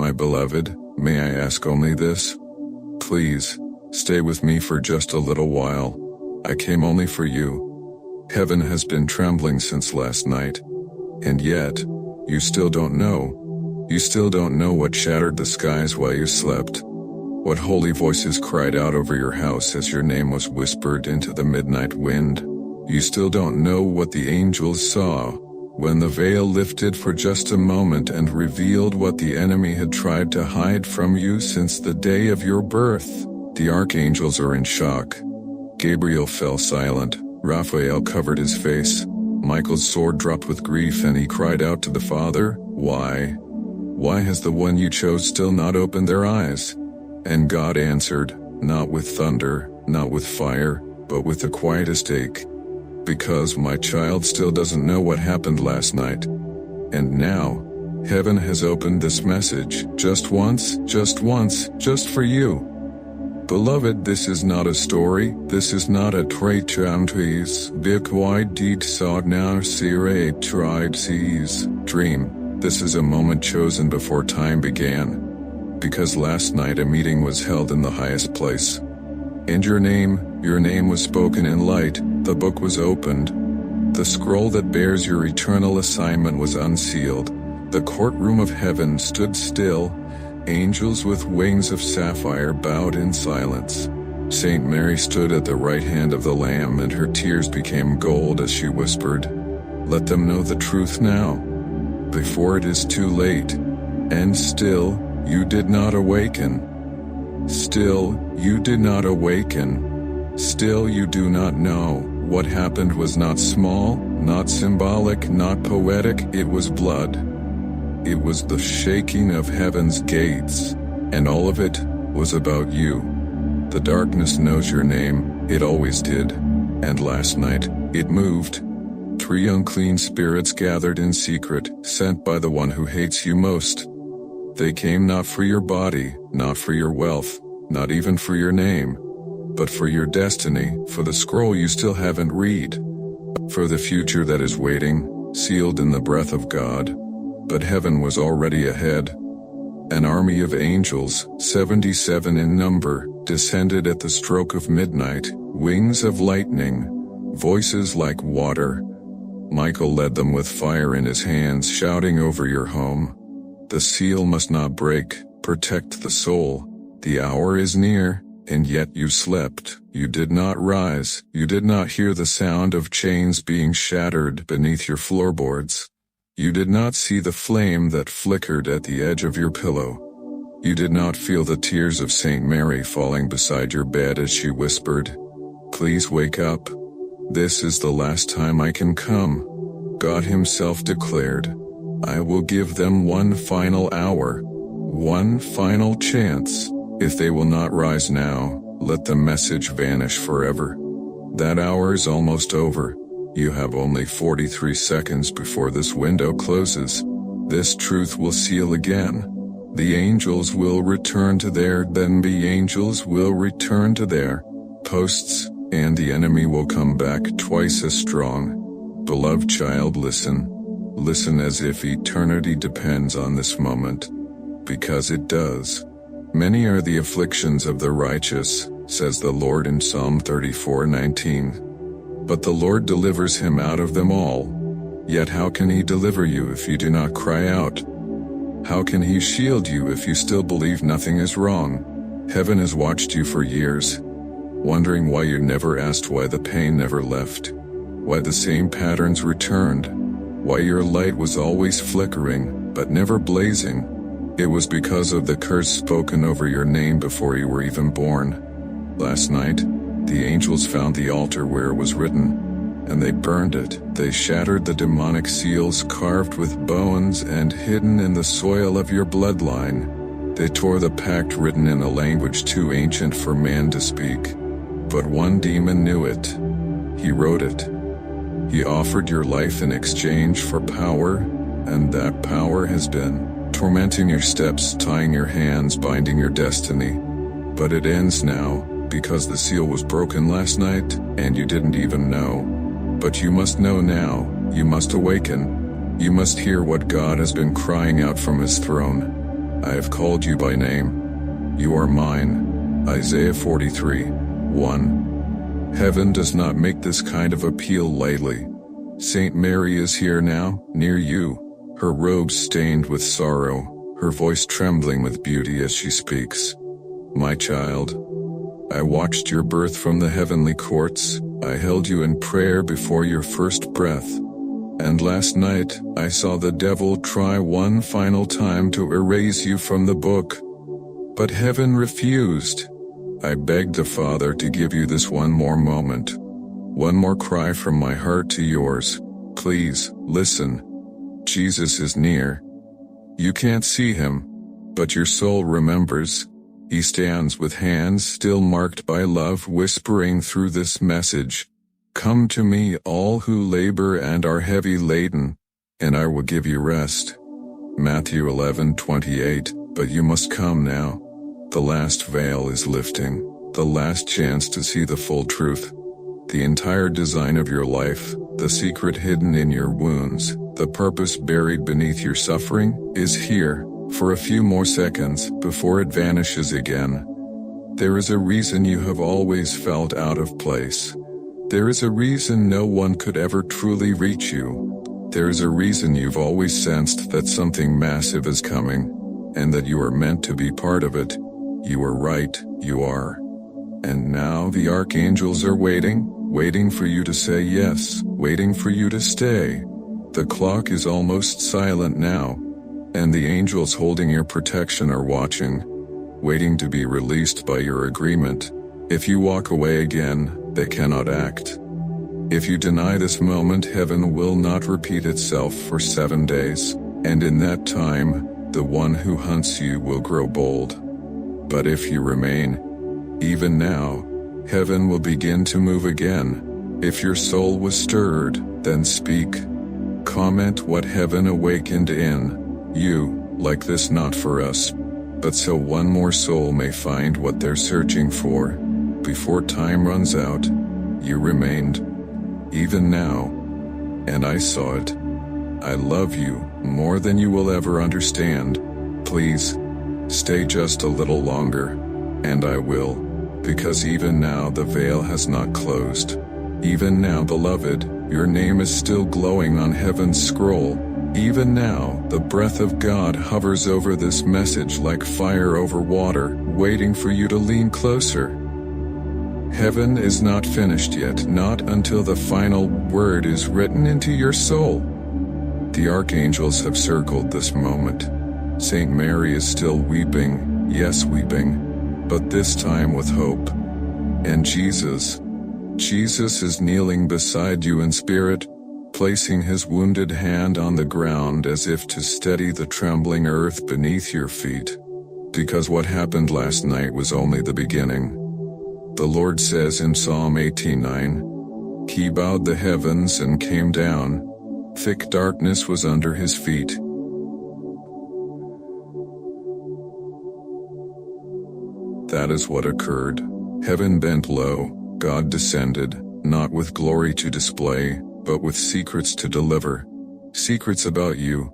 My beloved, may I ask only this? Please, stay with me for just a little while. I came only for you. Heaven has been trembling since last night. And yet, you still don't know. You still don't know what shattered the skies while you slept. What holy voices cried out over your house as your name was whispered into the midnight wind. You still don't know what the angels saw when the veil lifted for just a moment and revealed what the enemy had tried to hide from you since the day of your birth. The archangels are in shock. Gabriel fell silent. Raphael covered his face. Michael's sword dropped with grief, and he cried out to the Father, "Why? Why has the one you chose still not opened their eyes?" And God answered, "Not with thunder, not with fire, but with the quietest ache. Because my child still doesn't know what happened last night. And now, heaven has opened this message, just once, just for you. Beloved, this is not a story, this is not a trachantries, big deed saw now sire tried seas dream. This is a moment chosen before time began. Because last night a meeting was held in the highest place. And your name was spoken in light, the book was opened. The scroll that bears your eternal assignment was unsealed. The courtroom of heaven stood still. Angels with wings of sapphire bowed in silence. Saint Mary stood at the right hand of the Lamb, and her tears became gold as she whispered, "Let them know the truth now, before it is too late." And still, you did not awaken. Still, you did not awaken. Still, you do not know. What happened was not small, not symbolic, not poetic, it was blood. It was the shaking of heaven's gates, and all of it was about you. The darkness knows your name, it always did. And last night, it moved. 3 unclean spirits gathered in secret, sent by the one who hates you most. They came not for your body, not for your wealth, not even for your name, but for your destiny, for the scroll you still haven't read, for the future that is waiting, sealed in the breath of God. But heaven was already ahead. An army of angels, 77 in number, descended at the stroke of midnight, wings of lightning, voices like water. Michael led them with fire in his hands, shouting over your home, "The seal must not break, protect the soul. The hour is near." And yet you slept, you did not rise, you did not hear the sound of chains being shattered beneath your floorboards. You did not see the flame that flickered at the edge of your pillow. You did not feel the tears of Saint Mary falling beside your bed as she whispered, "Please wake up. This is the last time I can come." God himself declared, "I will give them one final hour, one final chance. If they will not rise now, let the message vanish forever." That hour is almost over. You have only 43 seconds before this window closes. This truth will seal again. The angels will return to their posts, and the enemy will come back twice as strong. Beloved child, listen. Listen as if eternity depends on this moment. Because it does. Many are the afflictions of the righteous, says the Lord in Psalm 34:19. But the Lord delivers him out of them all. Yet how can he deliver you if you do not cry out? How can he shield you if you still believe nothing is wrong? Heaven has watched you for years, wondering why you never asked, why the pain never left, why the same patterns returned, why your light was always flickering, but never blazing. It was because of the curse spoken over your name before you were even born. Last night, the angels found the altar where it was written, and they burned it. They shattered the demonic seals carved with bones and hidden in the soil of your bloodline. They tore the pact written in a language too ancient for man to speak. But one demon knew it. He wrote it. He offered your life in exchange for power, and that power has been tormenting your steps, tying your hands, binding your destiny. But it ends now, because the seal was broken last night, and you didn't even know. But you must know now, you must awaken. You must hear what God has been crying out from his throne. I have called you by name. You are mine. Isaiah 43:1. Heaven does not make this kind of appeal lightly. Saint Mary is here now, near you, her robes stained with sorrow, her voice trembling with beauty as she speaks. My child, I watched your birth from the heavenly courts. I held you in prayer before your first breath. And last night, I saw the devil try one final time to erase you from the book. But heaven refused. I begged the Father to give you this one more moment. One more cry from my heart to yours. Please, listen. Jesus is near. You can't see him, but your soul remembers. He stands with hands still marked by love, whispering through this message. Come to me, all who labor and are heavy laden, and I will give you rest. Matthew 11:28. But you must come now. The last veil is lifting, the last chance to see the full truth. The entire design of your life, the secret hidden in your wounds, the purpose buried beneath your suffering, is here, for a few more seconds, before it vanishes again. There is a reason you have always felt out of place. There is a reason no one could ever truly reach you. There is a reason you've always sensed that something massive is coming, and that you are meant to be part of it. You are right, you are. And now the archangels are waiting for you to say yes, waiting for you to stay. The clock is almost silent now, and the angels holding your protection are watching, waiting to be released by your agreement. If you walk away again, they cannot act. If you deny this moment, heaven will not repeat itself for 7 days, and in that time, the one who hunts you will grow bold. But if you remain, even now, heaven will begin to move again. If your soul was stirred, then speak. Comment what heaven awakened in you, like this, not for us, but so one more soul may find what they're searching for. Before time runs out, you remained. Even now. And I saw it. I love you more than you will ever understand. Please, stay just a little longer, and I will, because even now the veil has not closed. Even now, beloved, your name is still glowing on heaven's scroll. Even now, the breath of God hovers over this message like fire over water, waiting for you to lean closer. Heaven is not finished yet, not until the final word is written into your soul. The archangels have circled this moment. Saint Mary is still weeping, yes, weeping, but this time with hope. And Jesus is kneeling beside you in spirit, placing his wounded hand on the ground as if to steady the trembling earth beneath your feet. Because what happened last night was only the beginning. The Lord says in Psalm 18:9, He bowed the heavens and came down. Thick darkness was under his feet. That is what occurred. Heaven bent low, God descended, not with glory to display, but with secrets to deliver. Secrets about you.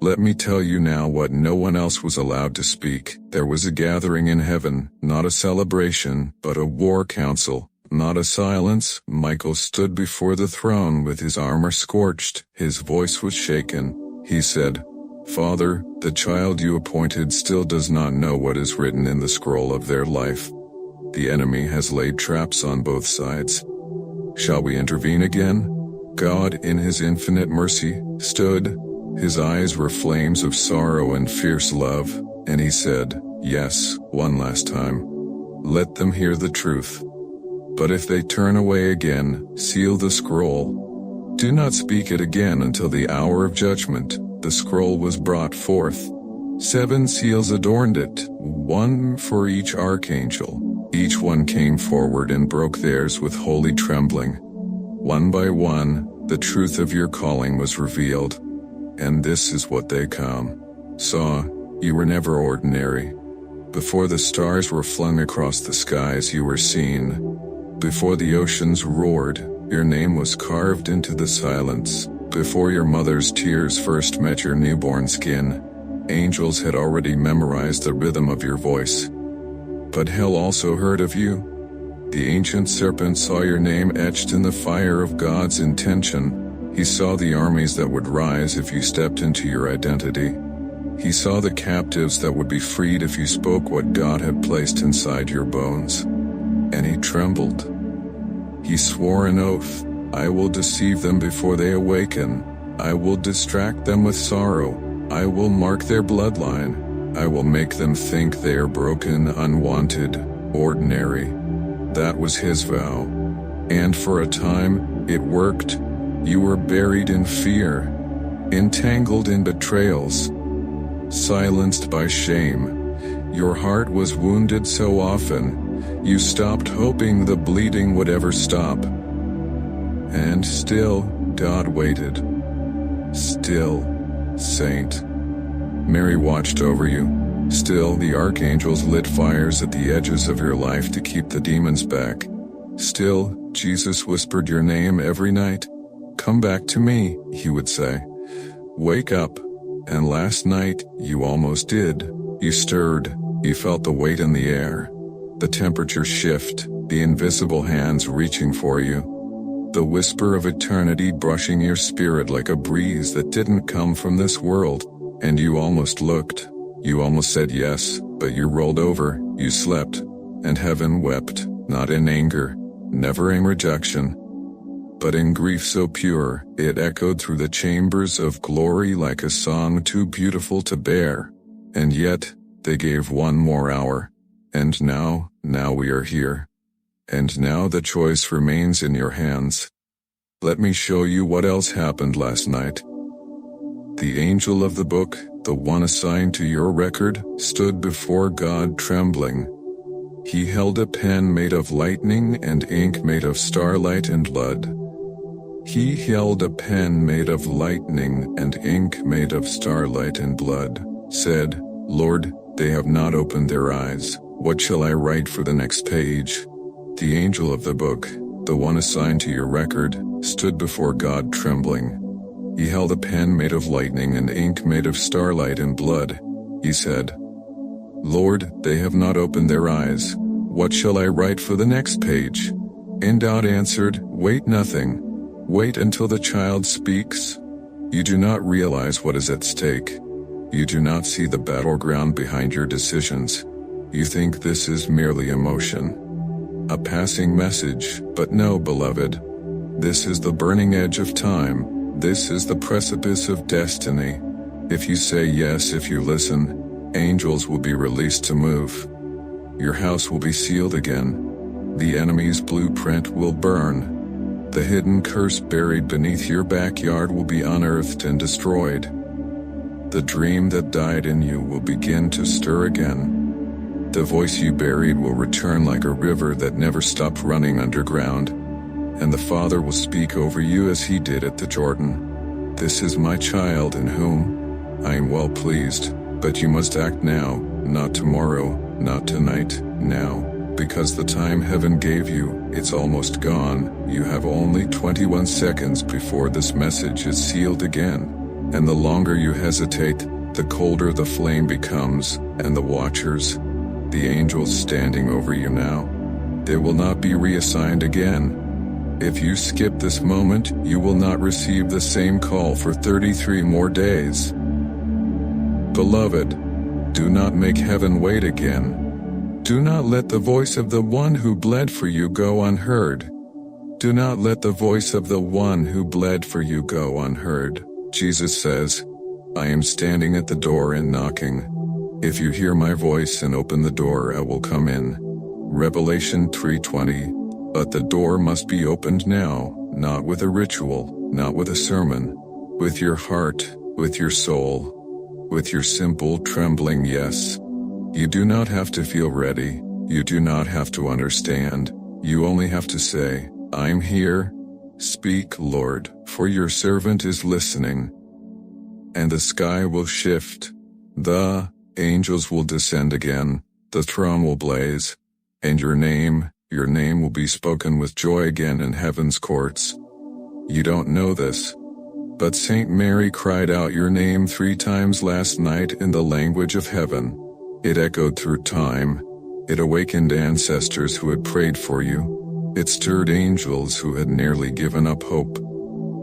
Let me tell you now what no one else was allowed to speak. There was a gathering in heaven, not a celebration, but a war council, not a silence. Michael stood before the throne with his armor scorched, his voice was shaken. He said, Father, the child you appointed still does not know what is written in the scroll of their life. The enemy has laid traps on both sides. Shall we intervene again? God, in his infinite mercy, stood. His eyes were flames of sorrow and fierce love, and he said, Yes, one last time. Let them hear the truth. But if they turn away again, seal the scroll. Do not speak it again until the hour of judgment. The scroll was brought forth. 7 seals adorned it, one for each archangel. Each one came forward and broke theirs with holy trembling. One by one, the truth of your calling was revealed. And this is what they saw. You were never ordinary. Before the stars were flung across the skies, you were seen. Before the oceans roared, your name was carved into the silence. Before your mother's tears first met your newborn skin, Angels had already memorized the rhythm of your voice. But hell also heard of you. The ancient serpent saw your name etched in the fire of God's intention. He saw the armies that would rise if you stepped into your identity. He saw the captives that would be freed if you spoke what God had placed inside your bones. And he trembled. He swore an oath, I will deceive them before they awaken. I will distract them with sorrow. I will mark their bloodline. I will make them think they are broken, unwanted, ordinary. That was his vow. And for a time, it worked. You were buried in fear, entangled in betrayals, silenced by shame. Your heart was wounded so often, you stopped hoping the bleeding would ever stop. And still, God waited. Still, Saint. Mary watched over you. Still, the archangels lit fires at the edges of your life to keep the demons back. Still, Jesus whispered your name every night. Come back to me, he would say. Wake up. And last night, you almost did. You stirred. You felt the weight in the air. The temperature shift, the invisible hands reaching for you. The whisper of eternity brushing your spirit like a breeze that didn't come from this world. And you almost looked. You almost said yes, but you rolled over, you slept. And heaven wept, not in anger, never in rejection, but in grief so pure, it echoed through the chambers of glory like a song too beautiful to bear. And yet, they gave one more hour. And now we are here. And now the choice remains in your hands. Let me show you what else happened last night. The angel of the book, the one assigned to your record, stood before God trembling. He held a pen made of lightning and ink made of starlight and blood. He held a pen made of lightning and ink made of starlight and blood, said, Lord, they have not opened their eyes. What shall I write for the next page? The angel of the book, the one assigned to your record, stood before God trembling. He held a pen made of lightning and ink made of starlight and blood. He said, Lord, they have not opened their eyes. What shall I write for the next page? And God answered, Wait nothing. Wait until the child speaks. You do not realize what is at stake. You do not see the battleground behind your decisions. You think this is merely emotion, a passing message, but no, beloved. This is the burning edge of time. This is the precipice of destiny. If you say yes, if you listen, angels will be released to move. Your house will be sealed again. The enemy's blueprint will burn. The hidden curse buried beneath your backyard will be unearthed and destroyed. The dream that died in you will begin to stir again. The voice you buried will return like a river that never stopped running underground. And the Father will speak over you as he did at the Jordan. This is my child in whom I am well pleased, but you must act now, not tomorrow, not tonight, now, because the time heaven gave you, it's almost gone. You have only 21 seconds before this message is sealed again. And the longer you hesitate, the colder the flame becomes, and the watchers, the angels standing over you now, they will not be reassigned again. If you skip this moment, you will not receive the same call for 33 more days. Beloved, do not make heaven wait again. Do not let the voice of the one who bled for you go unheard. Do not let the voice of the one who bled for you go unheard. Jesus says, I am standing at the door and knocking. If you hear my voice and open the door, I will come in. Revelation 3:20. But the door must be opened now, not with a ritual, not with a sermon, with your heart, with your soul, with your simple, trembling yes. You do not have to feel ready, you do not have to understand, you only have to say, I'm here. Speak, Lord, for your servant is listening. And the sky will shift, the angels will descend again, the throne will blaze, and your name will be spoken with joy again in heaven's courts. You don't know this, But Saint Mary cried out your name 3 times last night in the language of heaven. It echoed through time. It awakened ancestors who had prayed for you. It stirred angels who had nearly given up hope.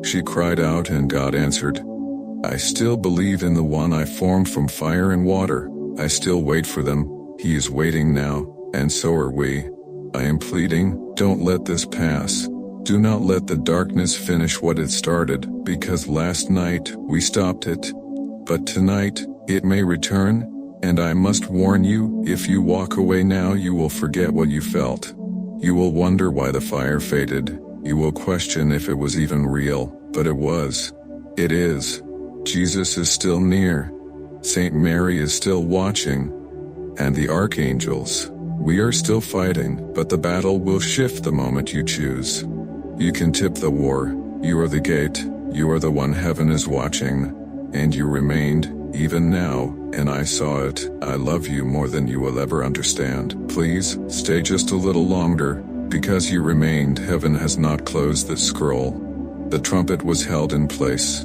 She cried out and God answered. I still believe in the one I formed from fire and water. I still wait for them. He is waiting now, and so are we. I am pleading, don't let this pass. Do not let the darkness finish what it started, because last night we stopped it. But tonight, it may return, and I must warn you, if you walk away now you will forget what you felt. You will wonder why the fire faded. You will question if it was even real, but it was. It is. Jesus is still near. Saint Mary is still watching. And the archangels. We are still fighting, but the battle will shift the moment you choose. You can tip the war. You are the gate. You are the one heaven is watching. And you remained, even now, and I saw it. I love you more than you will ever understand. Please, stay just a little longer. Because you remained, heaven has not closed the scroll. The trumpet was held in place.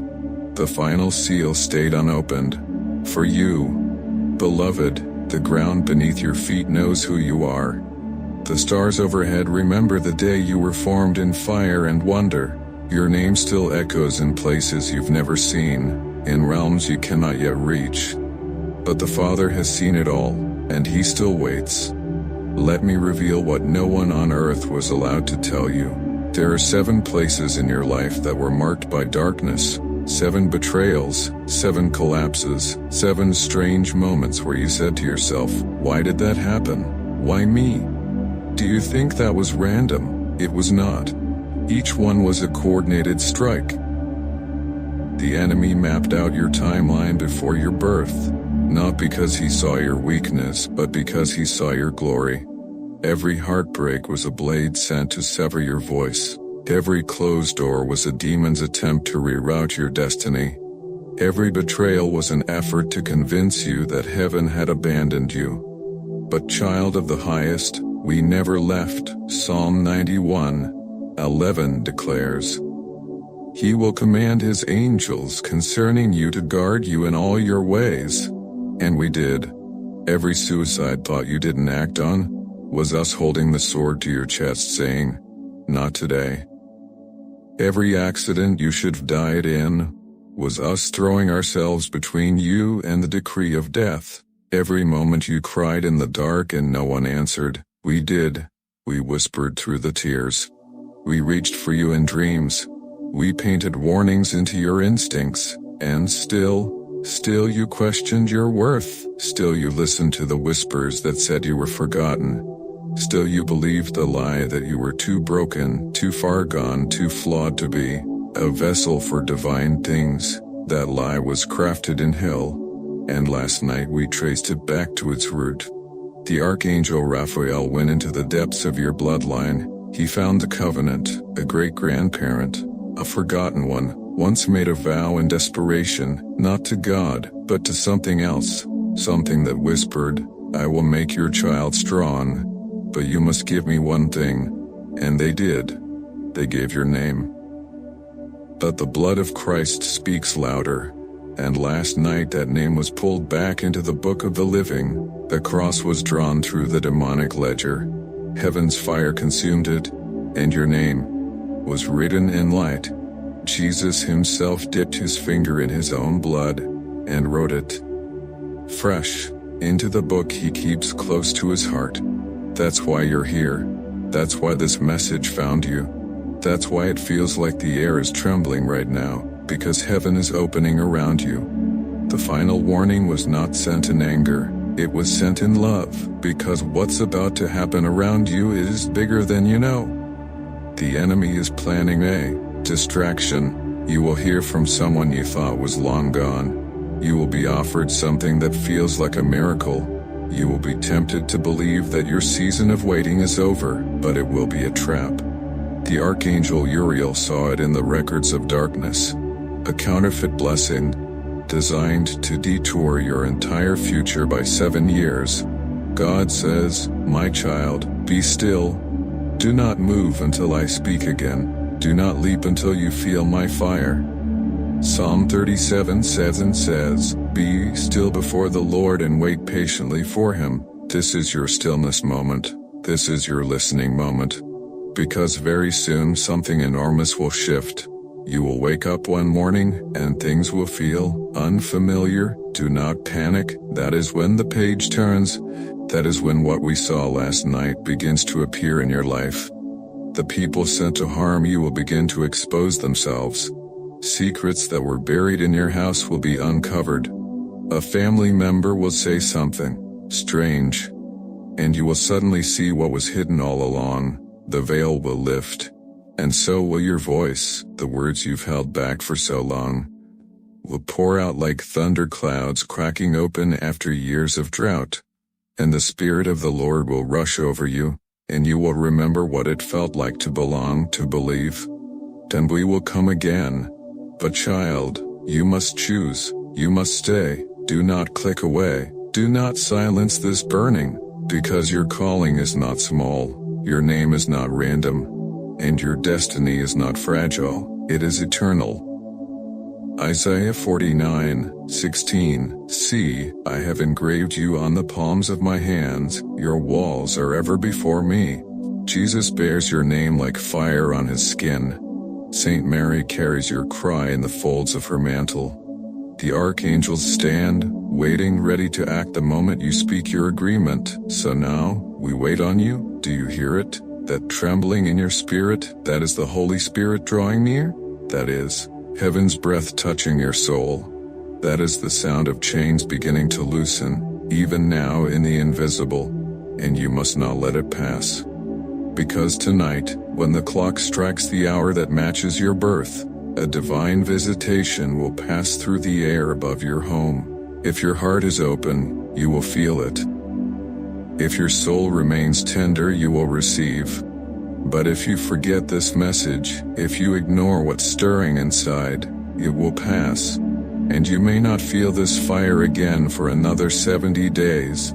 The final seal stayed unopened. For you, beloved, the ground beneath your feet knows who you are. The stars overhead remember the day you were formed in fire and wonder. Your name still echoes in places you've never seen, in realms you cannot yet reach. But the Father has seen it all, and He still waits. Let me reveal what no one on earth was allowed to tell you. There are 7 places in your life that were marked by darkness. 7 betrayals, 7 collapses, 7 strange moments where you said to yourself, why did that happen? Why me? Do you think that was random? It was not. Each one was a coordinated strike. The enemy mapped out your timeline before your birth, not because he saw your weakness, but because he saw your glory. Every heartbreak was a blade sent to sever your voice. Every closed door was a demon's attempt to reroute your destiny. Every betrayal was an effort to convince you that heaven had abandoned you. But child of the highest, we never left. Psalm 91:11 declares, He will command His angels concerning you to guard you in all your ways. And we did. Every suicide thought you didn't act on was us holding the sword to your chest saying, not today. Every accident you should have died in was us throwing ourselves between you and the decree of death. Every moment you cried in the dark and no one answered, we did. We whispered through the tears. We reached for you in dreams. We painted warnings into your instincts, and still you questioned your worth. Still you listened to the whispers that said you were forgotten. Still you believed the lie that you were too broken, too far gone, too flawed to be a vessel for divine things. That lie was crafted in hell, and last night we traced it back to its root. The Archangel Raphael went into the depths of your bloodline. He found the covenant, a great-grandparent, a forgotten one, once made a vow in desperation, not to God, but to something else, something that whispered, I will make your child strong. But you must give me one thing. And they did. They gave your name. But the blood of Christ speaks louder. And last night that name was pulled back into the book of the living. The cross was drawn through the demonic ledger. Heaven's fire consumed it, and your name was written in light. Jesus Himself dipped His finger in His own blood and wrote it fresh into the book He keeps close to His heart. That's why you're here. That's why this message found you. That's why it feels like the air is trembling right now, because heaven is opening around you. The final warning was not sent in anger. It was sent in love, because what's about to happen around you is bigger than you know. The enemy is planning a distraction. You will hear from someone you thought was long gone. You will be offered something that feels like a miracle. You will be tempted to believe that your season of waiting is over, but it will be a trap. The Archangel Uriel saw it in the records of darkness. A counterfeit blessing, designed to detour your entire future by 7 years. God says, my child, be still. Do not move until I speak again. Do not leap until you feel my fire. Psalm 37:7 says, "Be still before the Lord and wait patiently for him." This is your stillness moment. This is your listening moment. Because very soon something enormous will shift. You will wake up one morning and things will feel unfamiliar. Do not panic. That is when the page turns. That is when what we saw last night begins to appear in your life. The people sent to harm you will begin to expose themselves. Secrets that were buried in your house will be uncovered. A family member will say something strange, and you will suddenly see what was hidden all along. The veil will lift, and so will your voice. The words you've held back for so long will pour out like thunder clouds cracking open after years of drought. And the Spirit of the Lord will rush over you, and you will remember what it felt like to belong, to believe. Then we will come again. But child, you must choose. You must stay. Do not click away. Do not silence this burning, because your calling is not small. Your name is not random, and your destiny is not fragile. It is eternal. Isaiah 49:16. See, I have engraved you on the palms of my hands. Your walls are ever before me. Jesus bears your name like fire on his skin. Saint Mary carries your cry in the folds of her mantle. The archangels stand, waiting, ready to act the moment you speak your agreement. So now, we wait on you. Do you hear it? That trembling in your spirit? That is the Holy Spirit drawing near? That is heaven's breath touching your soul. That is the sound of chains beginning to loosen, even now in the invisible, and you must not let it pass. Because tonight, when the clock strikes the hour that matches your birth, a divine visitation will pass through the air above your home. If your heart is open, you will feel it. If your soul remains tender, you will receive. But if you forget this message, if you ignore what's stirring inside, it will pass, and you may not feel this fire again for another 70 days.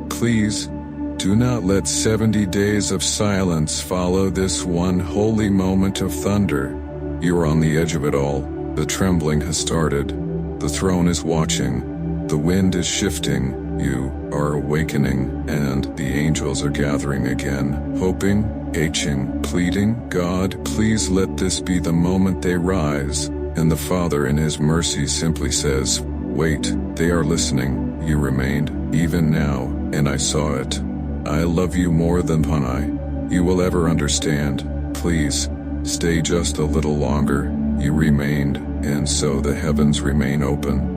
Please, do not let 70 days of silence follow this one holy moment of thunder. You are on the edge of it all. The trembling has started. The throne is watching. The wind is shifting. You are awakening, and the angels are gathering again, hoping, aching, pleading, God, please let this be the moment they rise. And the Father in his mercy simply says, wait, they are listening. You remained, even now, and I saw it. I love you more than Panai. You will ever understand. Please, stay just a little longer. You remained, and so the heavens remain open.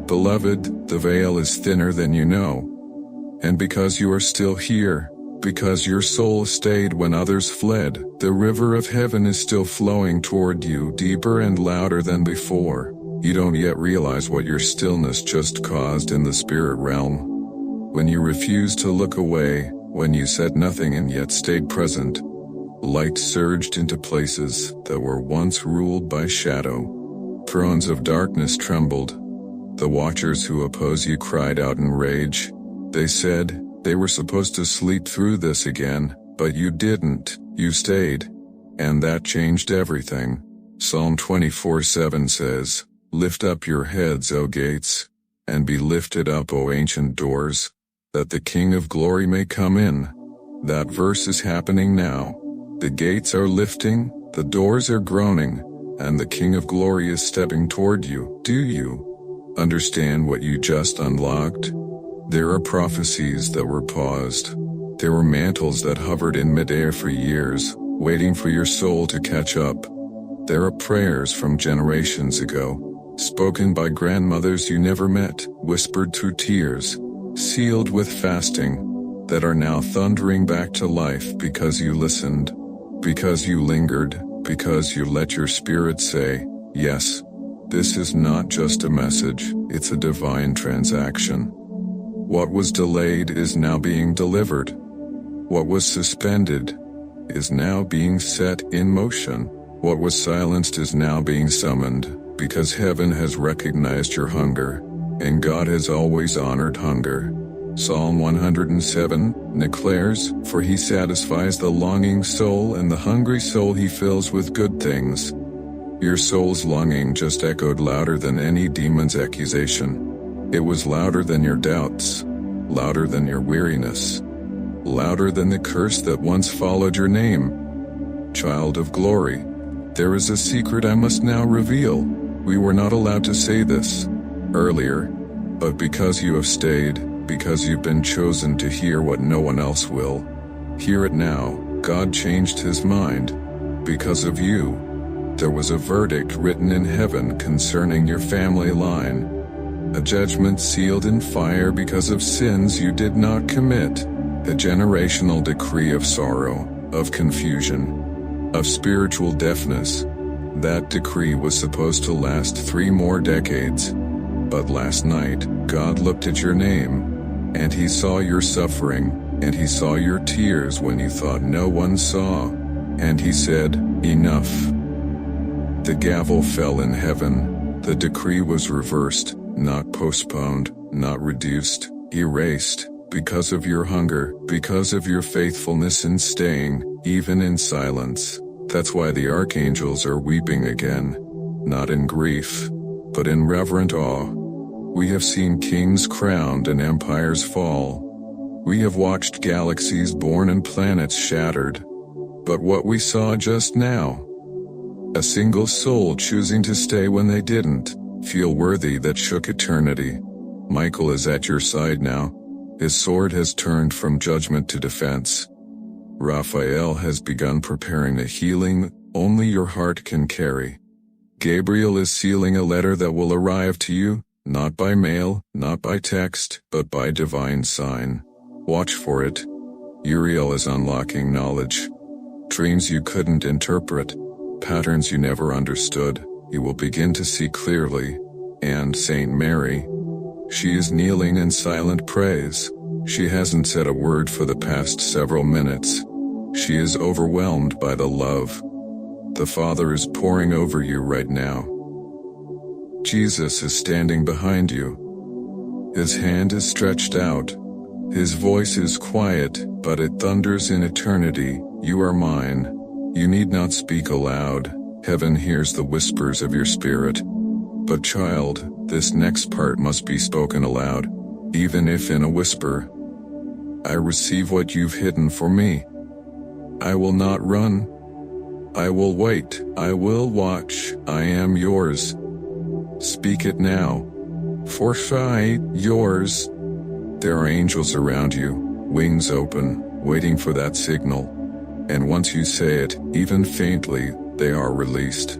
Beloved, the veil is thinner than you know. And because you are still here, because your soul stayed when others fled, the river of heaven is still flowing toward you, deeper and louder than before. You don't yet realize what your stillness just caused in the spirit realm. When you refused to look away, when you said nothing and yet stayed present, light surged into places that were once ruled by shadow. Thrones of darkness trembled. The watchers who oppose you cried out in rage. They said they were supposed to sleep through this again, but you didn't. You stayed. And that changed everything. Psalm 24:7 says, lift up your heads, O gates, and be lifted up, O ancient doors, that the King of glory may come in. That verse is happening now. The gates are lifting, the doors are groaning, and the King of glory is stepping toward you. Do you understand what you just unlocked? There are prophecies that were paused. There were mantles that hovered in midair for years, waiting for your soul to catch up. There are prayers from generations ago, spoken by grandmothers you never met, whispered through tears, sealed with fasting, that are now thundering back to life because you listened, because you lingered, because you let your spirit say, yes. This is not just a message, it's a divine transaction. What was delayed is now being delivered. What was suspended is now being set in motion. What was silenced is now being summoned, because heaven has recognized your hunger, and God has always honored hunger. Psalm 107 declares, for he satisfies the longing soul, and the hungry soul he fills with good things. Your soul's longing just echoed louder than any demon's accusation. It was louder than your doubts, louder than your weariness, louder than the curse that once followed your name. Child of glory, there is a secret I must now reveal. We were not allowed to say this earlier, but because you have stayed, because you've been chosen to hear what no one else will, hear it now. God changed his mind. Because of you, there was a verdict written in heaven concerning your family line. A judgment sealed in fire because of sins you did not commit. A generational decree of sorrow, of confusion, of spiritual deafness. That decree was supposed to last 3 more decades. But last night, God looked at your name, and he saw your suffering, and he saw your tears when you thought no one saw. And he said, enough. The gavel fell in heaven. The decree was reversed, not postponed, not reduced, erased, because of your hunger, because of your faithfulness in staying, even in silence. That's why the archangels are weeping again, not in grief, but in reverent awe. We have seen kings crowned and empires fall. We have watched galaxies born and planets shattered. But what we saw just now, a single soul choosing to stay when they didn't, feel worthy, that shook eternity. Michael is at your side now. His sword has turned from judgment to defense. Raphael has begun preparing a healing only your heart can carry. Gabriel is sealing a letter that will arrive to you, not by mail, not by text, but by divine sign. Watch for it. Uriel is unlocking knowledge. Dreams you couldn't interpret, patterns you never understood, you will begin to see clearly. And Saint Mary, she is kneeling in silent praise. She hasn't said a word for the past several minutes. She is overwhelmed by the love. The Father is pouring over you right now. Jesus is standing behind you. His hand is stretched out. His voice is quiet, but it thunders in eternity. You are mine. You need not speak aloud. Heaven hears the whispers of your spirit. But child, this next part must be spoken aloud, even if in a whisper. I receive what you've hidden for me. I will not run. I will wait. I will watch. I am yours. Speak it now. Foresight, yours. There are angels around you, wings open, waiting for that signal. And once you say it, even faintly, they are released.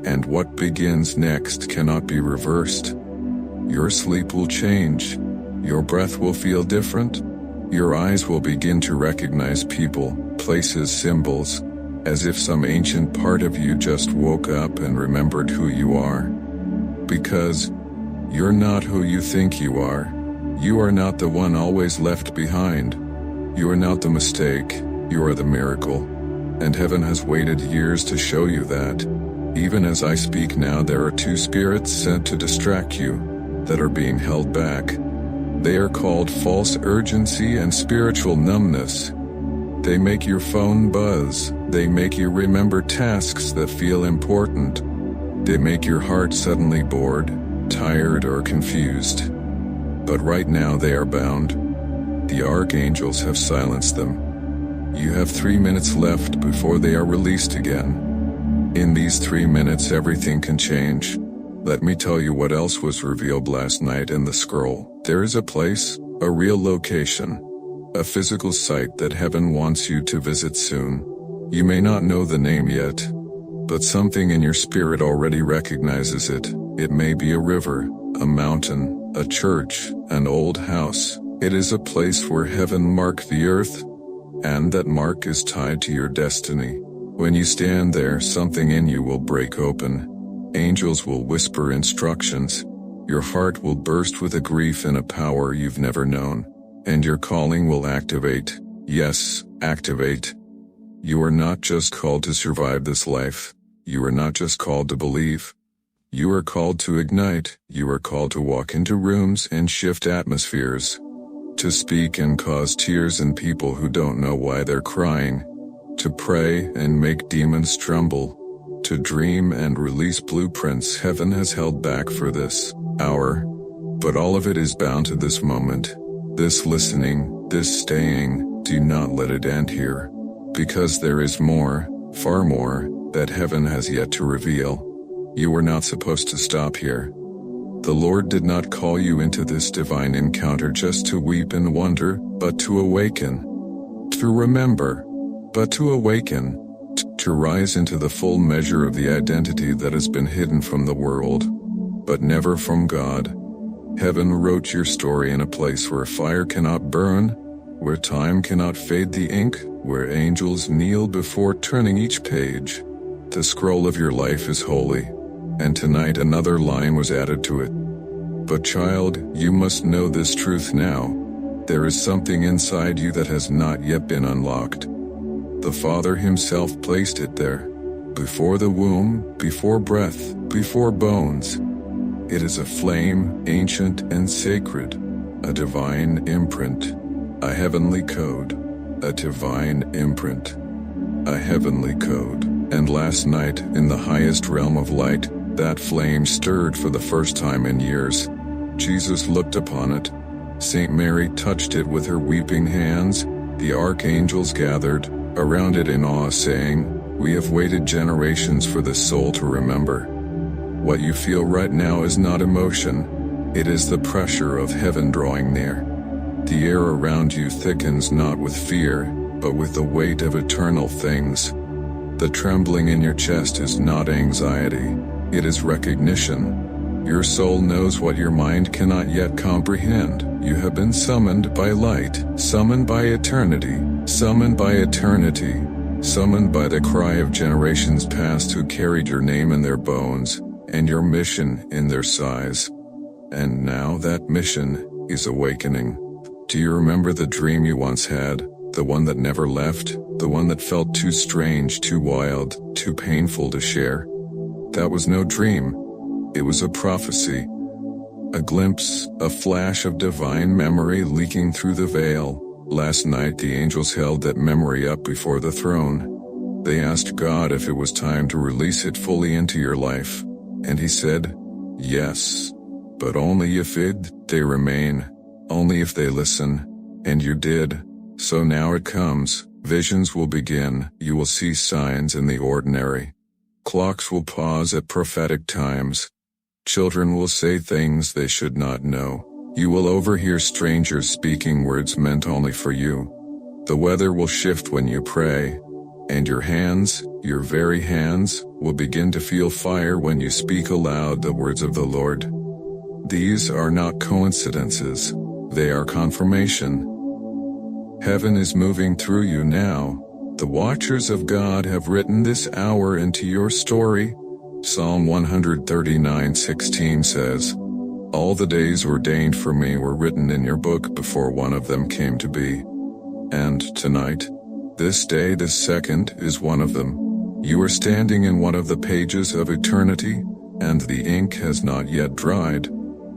And what begins next cannot be reversed. Your sleep will change. Your breath will feel different. Your eyes will begin to recognize people, places, symbols, as if some ancient part of you just woke up and remembered who you are. Because you're not who you think you are. You are not the one always left behind. You are not the mistake. You are the miracle. And heaven has waited years to show you that. Even as I speak now, there are 2 spirits sent to distract you that are being held back. They are called false urgency and spiritual numbness. They make your phone buzz. They make you remember tasks that feel important. They make your heart suddenly bored, tired, or confused. But right now they are bound. The archangels have silenced them. You have 3 minutes left before they are released again. In these 3 minutes everything can change. Let me tell you what else was revealed last night in the scroll. There is a place, a real location, a physical site that heaven wants you to visit soon. You may not know the name yet, but something in your spirit already recognizes it. It may be a river, a mountain, a church, an old house. It is a place where heaven marked the earth, and that mark is tied to your destiny. When you stand there, something in you will break open. Angels will whisper instructions. Your heart will burst with a grief and a power you've never known. And your calling will activate. Yes, activate. You are not just called to survive this life. You are not just called to believe. You are called to ignite. You are called to walk into rooms and shift atmospheres. To speak and cause tears in people who don't know why they're crying. To pray and make demons tremble. to dream and release blueprints heaven has held back for this hour. But all of it is bound to this moment, this listening, this staying. Do not let it end here. Because there is more, far more, that heaven has yet to reveal. You were not supposed to stop here. The Lord did not call you into this divine encounter just to weep and wonder, but to awaken. To remember, but to awaken. To rise into the full measure of the identity that has been hidden from the world, but never from God. Heaven wrote your story in a place where fire cannot burn, where time cannot fade the ink, where angels kneel before turning each page. The scroll of your life is holy, and tonight another line was added to it. But child, you must know this truth now. There is something inside you that has not yet been unlocked. The Father himself placed it there, before the womb, before breath, before bones. It is a flame, ancient and sacred, a divine imprint, a heavenly code, a divine imprint, a heavenly code. And last night, in the highest realm of light, that flame stirred for the first time in years. Jesus looked upon it. Saint Mary touched it with her weeping hands. The archangels gathered around it in awe, saying, "We have waited generations for this soul to remember." What you feel right now is not emotion. It is the pressure of heaven drawing near. The air around you thickens not with fear, but with the weight of eternal things. The trembling in your chest is not anxiety. It is recognition. Your soul knows what your mind cannot yet comprehend. You have been summoned by light, summoned by eternity, summoned by eternity, summoned by the cry of generations past who carried your name in their bones, and your mission in their sighs. And now that mission is awakening. Do you remember the dream you once had? The one that never left? The one that felt too strange, too wild, too painful to share? That was no dream. It was a prophecy. A glimpse, a flash of divine memory leaking through the veil. Last night the angels held that memory up before the throne. They asked God if it was time to release it fully into your life. And he said, yes. But only if they remain. Only if they listen. And you did. So now it comes. Visions will begin. You will see signs in the ordinary. Clocks will pause at prophetic times. Children will say things they should not know. You will overhear strangers speaking words meant only for you. The weather will shift when you pray. And your hands, your very hands, will begin to feel fire when you speak aloud the words of the Lord. These are not coincidences. They are confirmation. Heaven is moving through you now. The watchers of God have written this hour into your story. Psalm 139:16 says, "All the days ordained for me were written in your book before one of them came to be." And tonight, this day, this second, is one of them. You are standing in one of the pages of eternity, and the ink has not yet dried.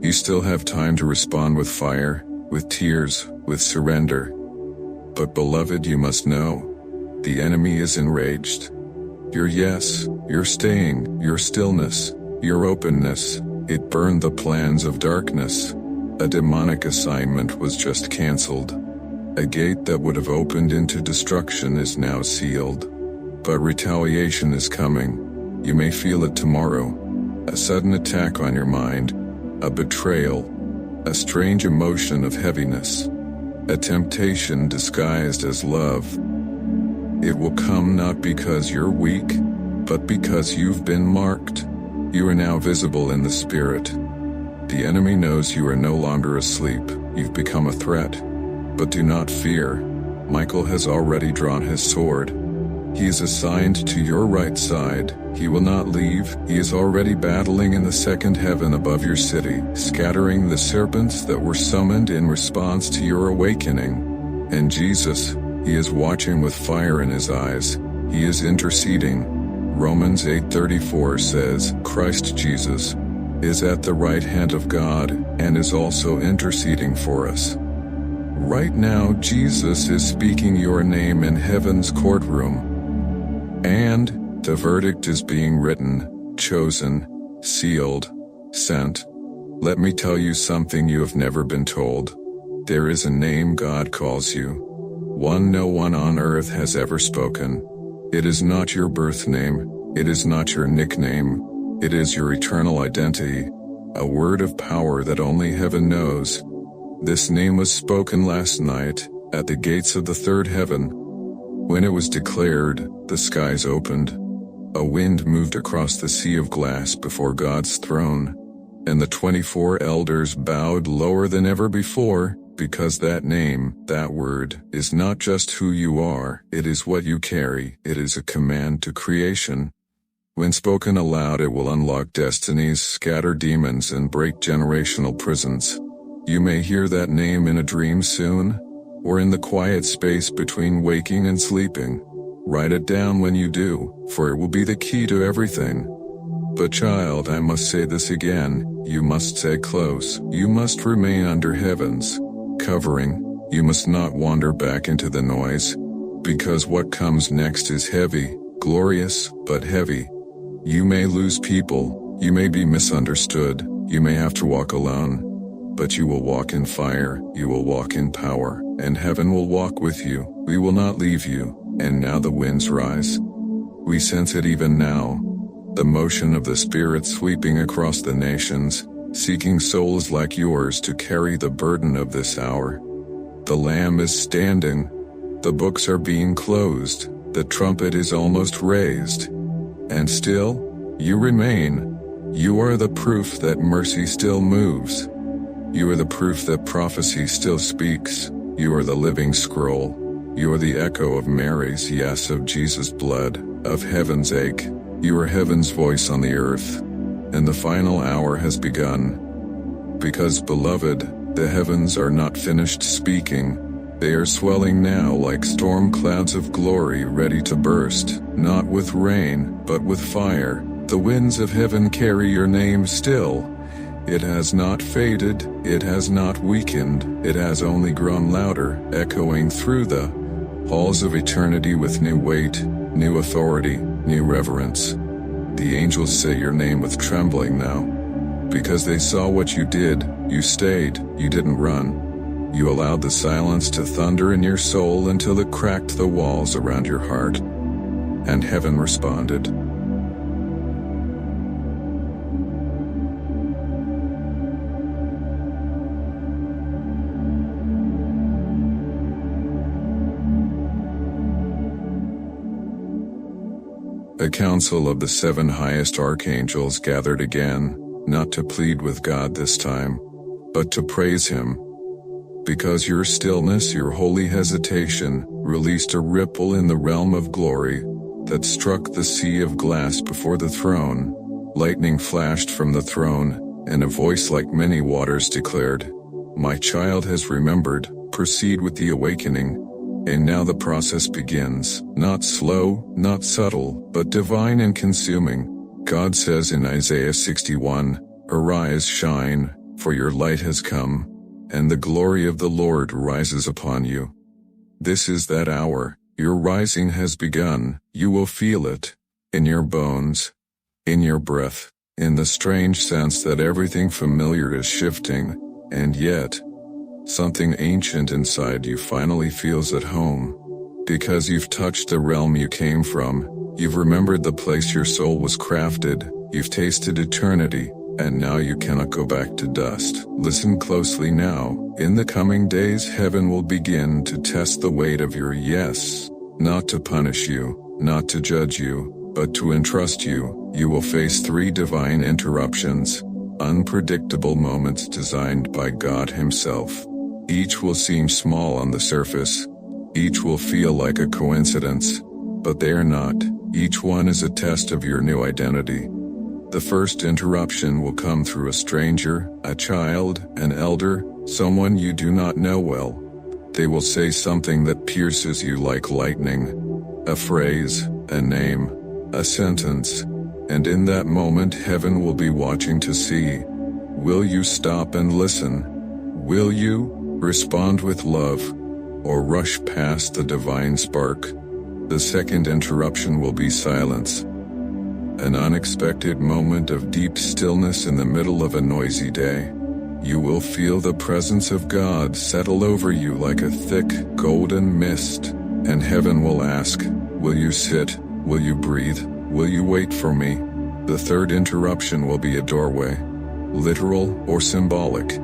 You still have time to respond with fire, with tears, with surrender. But beloved, you must know, the enemy is enraged. Your yes, your staying, your stillness, your openness, it burned the plans of darkness. A demonic assignment was just canceled. A gate that would have opened into destruction is now sealed. But retaliation is coming. You may feel it tomorrow. A sudden attack on your mind, a betrayal, a strange emotion of heaviness, a temptation disguised as love. It will come not because you're weak, but because you've been marked. You are now visible in the spirit. The enemy knows you are no longer asleep. You've become a threat. But do not fear. Michael has already drawn his sword. He is assigned to your right side. He will not leave. He is already battling in the second heaven above your city, scattering the serpents that were summoned in response to your awakening. And Jesus, he is watching with fire in his eyes. He is interceding. Romans 8:34 says, Christ Jesus is at the right hand of God and is also interceding for us. Right now, Jesus is speaking your name in heaven's courtroom. And The verdict is being written, chosen, sealed, sent. Let me tell you something you have never been told. There is a name God calls you. One no one on earth has ever spoken. It is not your birth name. It is not your nickname. It is your eternal identity. A word of power that only heaven knows. This name was spoken last night, at the gates of the third heaven. When it was declared, the skies opened. A wind moved across the sea of glass before God's throne, and the 24 elders bowed lower than ever before, because that name, that word, is not just who you are, it is what you carry, it is a command to creation. When spoken aloud, it will unlock destinies, scatter demons, and break generational prisons. You may hear that name in a dream soon, or in the quiet space between waking and sleeping. Write it down when you do, for it will be the key to everything. But child, I must say this again, you must stay close, you must remain under heaven's covering, you must not wander back into the noise, because what comes next is heavy, glorious, but heavy. You may lose people, you may be misunderstood, you may have to walk alone, but you will walk in fire, you will walk in power, and heaven will walk with you, we will not leave you. And now the winds rise. We sense it even now. The motion of the Spirit sweeping across the nations, seeking souls like yours to carry the burden of this hour. The Lamb is standing. The books are being closed. The trumpet is almost raised. And still, you remain. You are the proof that mercy still moves. You are the proof that prophecy still speaks. You are the living scroll. You are the echo of Mary's yes, of Jesus' blood, of heaven's ache. You are heaven's voice on the earth. And the final hour has begun. Because, beloved, the heavens are not finished speaking. They are swelling now like storm clouds of glory ready to burst, not with rain, but with fire. The winds of heaven carry your name still. It has not faded, it has not weakened, it has only grown louder, echoing through the halls of eternity with new weight, new authority, new reverence. The angels say your name with trembling now. Because they saw what you did, you stayed, you didn't run. You allowed the silence to thunder in your soul until it cracked the walls around your heart. And heaven responded. A council of the 7 highest archangels gathered again, not to plead with God this time, but to praise Him. Because your stillness, your holy hesitation, released a ripple in the realm of glory that struck the sea of glass before the throne. Lightning flashed from the throne, and a voice like many waters declared, "My child has remembered, proceed with the awakening." And now the process begins, not slow, not subtle, but divine and consuming. God says in Isaiah 61, "Arise, shine, for your light has come, and the glory of the Lord rises upon you." This is that hour. Your rising has begun. You will feel it, in your bones, in your breath, in the strange sense that everything familiar is shifting, and yet, something ancient inside you finally feels at home. Because you've touched the realm you came from, you've remembered the place your soul was crafted, you've tasted eternity, and now you cannot go back to dust. Listen closely now. In the coming days, heaven will begin to test the weight of your yes, not to punish you, not to judge you, but to entrust you. You will face 3 divine interruptions, unpredictable moments designed by God Himself. Each will seem small on the surface. Each will feel like a coincidence, but they are not. Each one is a test of your new identity. The first interruption will come through a stranger, a child, an elder, someone you do not know well. They will say something that pierces you like lightning. A phrase, a name, a sentence, and in that moment heaven will be watching to see. Will you stop and listen? Will you respond with love, or rush past the divine spark? The second interruption will be silence. an unexpected moment of deep stillness in the middle of a noisy day. You will feel the presence of God settle over you like a thick, golden mist, and heaven will ask, will you sit, will you breathe, will you wait for me? The third interruption will be a doorway, literal or symbolic,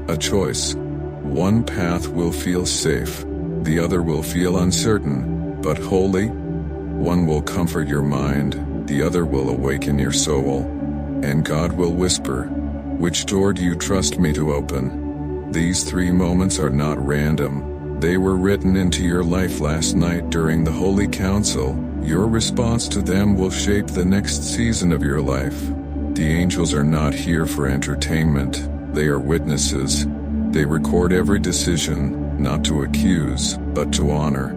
a choice. One path will feel safe, the other will feel uncertain, but holy. One will comfort your mind, the other will awaken your soul, and God will whisper, which door do you trust me to open? These 3 moments are not random. They were written into your life last night during the Holy Council. Your response to them will shape the next season of your life. The angels are not here for entertainment. They are witnesses. They record every decision, not to accuse, but to honor.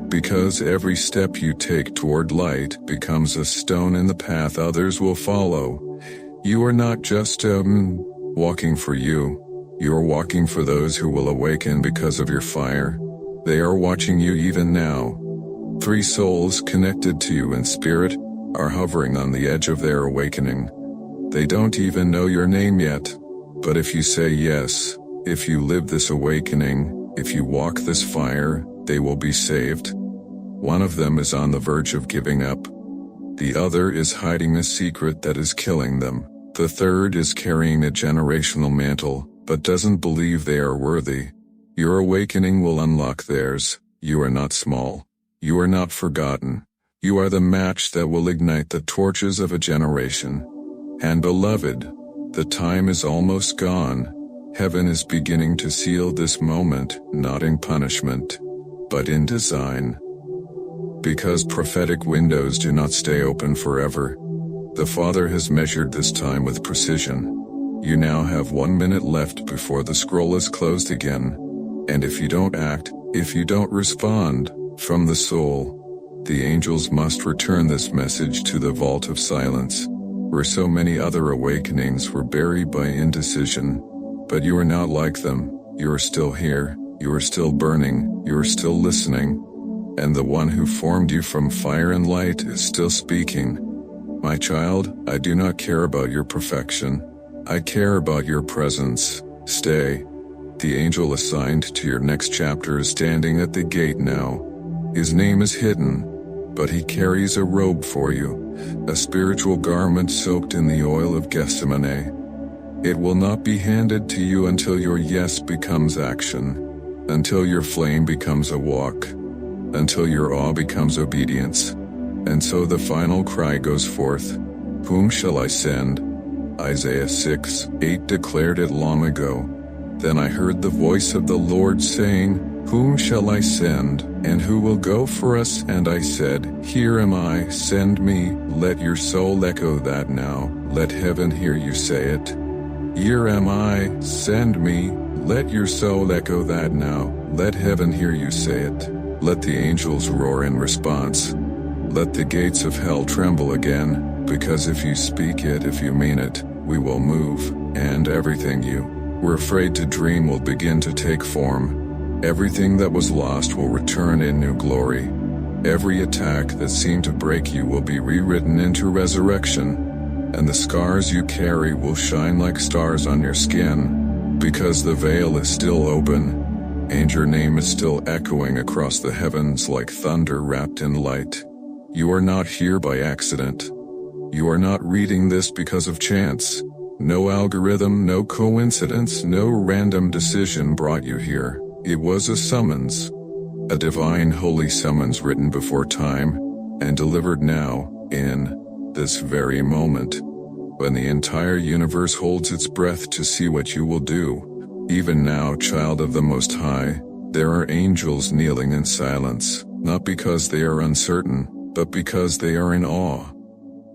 Because every step you take toward light becomes a stone in the path others will follow. You are not just walking for you. You are walking for those who will awaken because of your fire. They are watching you even now. 3 souls connected to you in spirit are hovering on the edge of their awakening. They don't even know your name yet. But if you say yes, if you live this awakening, if you walk this fire, they will be saved. One of them is on the verge of giving up. The other is hiding a secret that is killing them. The third is carrying a generational mantle, but doesn't believe they are worthy. Your awakening will unlock theirs. You are not small. You are not forgotten. You are the match that will ignite the torches of a generation. And beloved, the time is almost gone. Heaven is beginning to seal this moment, not in punishment, but in design. Because prophetic windows do not stay open forever. The Father has measured this time with precision. You now have 1 minute left before the scroll is closed again. And if you don't act, if you don't respond, from the soul, the angels must return this message to the vault of silence, where so many other awakenings were buried by indecision. But you are not like them. You are still here. You are still burning. You are still listening. And the one who formed you from fire and light is still speaking. My child, I do not care about your perfection. I care about your presence. Stay. The angel assigned to your next chapter is standing at the gate now. His name is hidden, but he carries a robe for you, a spiritual garment soaked in the oil of Gethsemane. It will not be handed to you until your yes becomes action, until your flame becomes a walk, until your awe becomes obedience. And so the final cry goes forth, whom shall I send? Isaiah 6:8 declared it long ago. Then I heard the voice of the Lord saying, whom shall I send, and who will go for us? And I said, here am I, send me. Let your soul echo that now. Let heaven hear you say it. Here am I, send me. Let your soul echo that now. Let heaven hear you say it. Let the angels roar in response. Let the gates of hell tremble again, because if you speak it, if you mean it, we will move, and everything you were afraid to dream will begin to take form. Everything that was lost will return in new glory. Every attack that seemed to break you will be rewritten into resurrection, and the scars you carry will shine like stars on your skin, because the veil is still open, and your name is still echoing across the heavens like thunder wrapped in light. You are not here by accident. You are not reading this because of chance. No algorithm, no coincidence, no random decision brought you here. It was a summons, a divine holy summons written before time, and delivered now, in this very moment, when the entire universe holds its breath to see what you will do. Even now, child of the Most High, there are angels kneeling in silence, not because they are uncertain, but because they are in awe.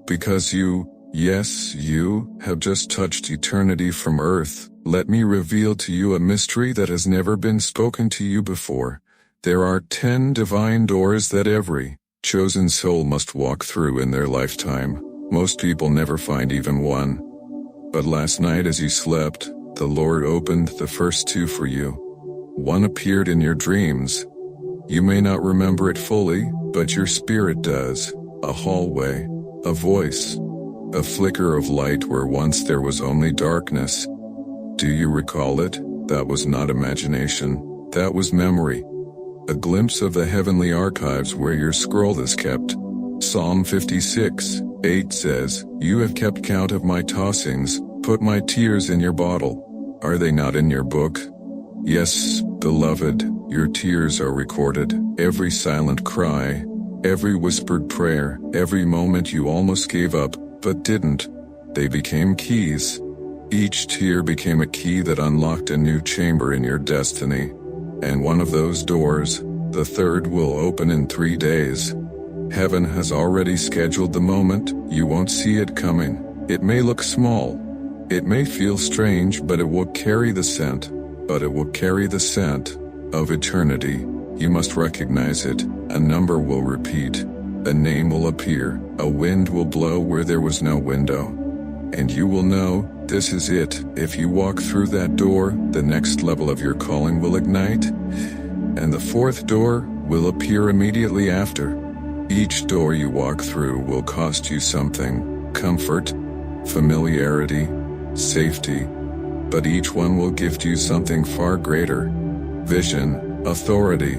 Because you, yes, you, have just touched eternity from earth. Let me reveal to you a mystery that has never been spoken to you before. There are 10 divine doors that every chosen soul must walk through in their lifetime. Most people never find even one. But last night as you slept, the Lord opened the first 2 for you. One appeared in your dreams. You may not remember it fully, but your spirit does. A hallway, A voice. A flicker of light where once there was only darkness. Do you recall it? That was not imagination. That was memory. A glimpse of the heavenly archives where your scroll is kept. Psalm 56:8 says, "You have kept count of my tossings, put my tears in your bottle. Are they not in your book?" Yes, beloved, your tears are recorded. Every silent cry, every whispered prayer, every moment you almost gave up, but didn't. They became keys. Each tear became a key that unlocked a new chamber in your destiny. And one of those doors, the third, will open in 3 days. Heaven has already scheduled the moment. You won't see it coming. It may look small. It may feel strange, but it will carry the scent. Of eternity. You must recognize it. A number will repeat. A name will appear. A wind will blow where there was no window. And you will know, this is it. If you walk through that door, the next level of your calling will ignite. And the fourth door will appear immediately after. Each door you walk through will cost you something. Comfort, familiarity, safety. But each one will gift you something far greater. Vision, authority.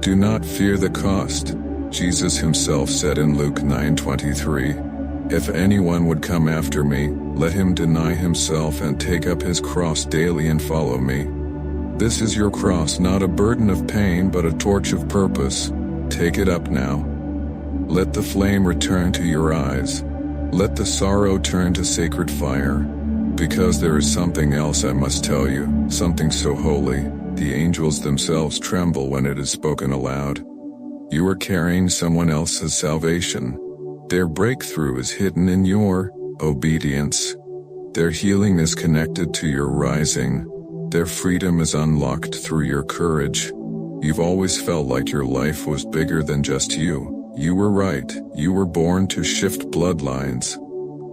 Do not fear the cost. Jesus himself said in Luke 9:23, "If anyone would come after me, let him deny himself and take up his cross daily and follow me." This is your cross, not a burden of pain but a torch of purpose. Take it up now. Let the flame return to your eyes. Let the sorrow turn to sacred fire. Because there is something else I must tell you, something so holy, the angels themselves tremble when it is spoken aloud. You are carrying someone else's salvation. Their breakthrough is hidden in your obedience. Their healing is connected to your rising. Their freedom is unlocked through your courage. You've always felt like your life was bigger than just you. You were right. You were born to shift bloodlines,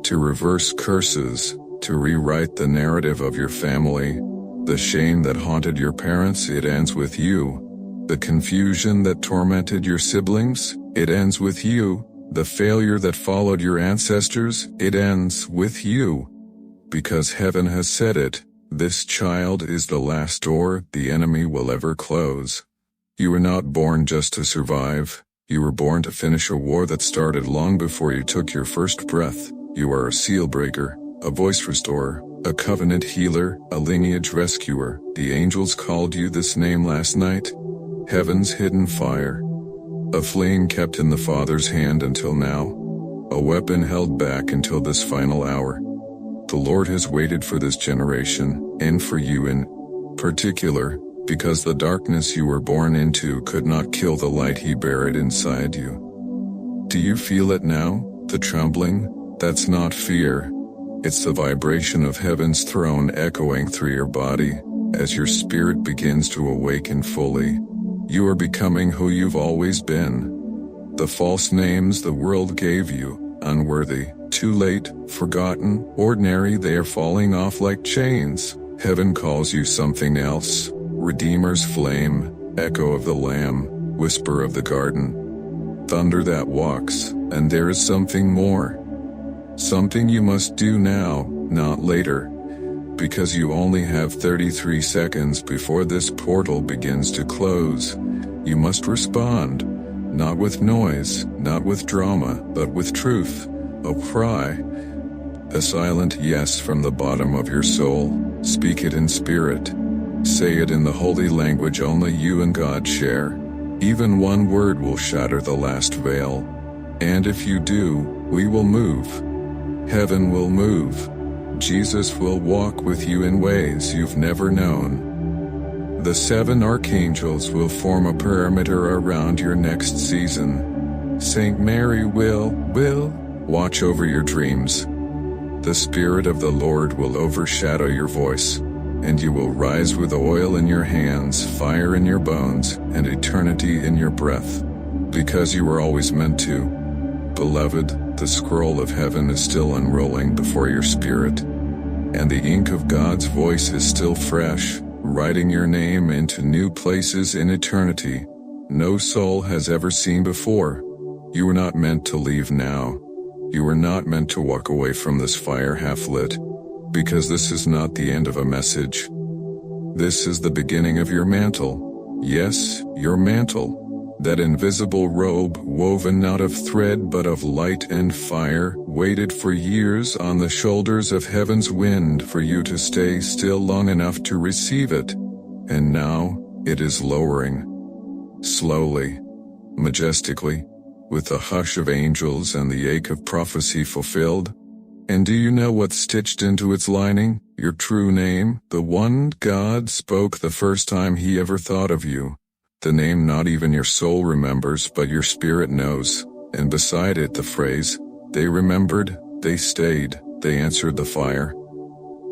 to reverse curses, to rewrite the narrative of your family. The shame that haunted your parents, it ends with you. The confusion that tormented your siblings, it ends with you. The failure that followed your ancestors, it ends with you. Because heaven has said it, this child is the last door the enemy will ever close. You were not born just to survive. You were born to finish a war that started long before you took your first breath. You are a seal breaker, a voice restorer, a covenant healer, a lineage rescuer. The angels called you this name last night. Heaven's hidden fire. A flame kept in the Father's hand until now. A weapon held back until this final hour. The Lord has waited for this generation, and for you in particular, because the darkness you were born into could not kill the light He buried inside you. Do you feel it now? The trembling? That's not fear. It's the vibration of heaven's throne echoing through your body, as your spirit begins to awaken fully. You are becoming who you've always been. The false names the world gave you, unworthy, too late, forgotten, ordinary, they are falling off like chains. Heaven calls you something else. Redeemer's flame, echo of the Lamb, whisper of the garden, thunder that walks, and there is something more. Something you must do now, not later. Because you only have 33 seconds before this portal begins to close. You must respond, not with noise, not with drama, but with truth. A cry. A silent yes from the bottom of your soul. Speak it in spirit. Say it in the holy language only you and God share. Even one word will shatter the last veil. And if you do, we will move. Heaven will move. Jesus will walk with you in ways you've never known. The 7 archangels will form a perimeter around your next season. Saint Mary will watch over your dreams. The Spirit of the Lord will overshadow your voice, and you will rise with oil in your hands, fire in your bones, and eternity in your breath. Because you were always meant to. Beloved, the scroll of heaven is still unrolling before your spirit, and the ink of God's voice is still fresh, writing your name into new places in eternity no soul has ever seen before. You were not meant to leave now. You are not meant to walk away from this fire half-lit, because this is not the end of a message. This is the beginning of your mantle. Yes, your mantle. That invisible robe, woven not of thread but of light and fire, waited for years on the shoulders of heaven's wind for you to stay still long enough to receive it. And now, it is lowering. Slowly, majestically, with the hush of angels and the ache of prophecy fulfilled. And do you know what's stitched into its lining? Your true name, the one God spoke the first time he ever thought of you. The name not even your soul remembers but your spirit knows, and beside it the phrase, they remembered, they stayed, they answered the fire.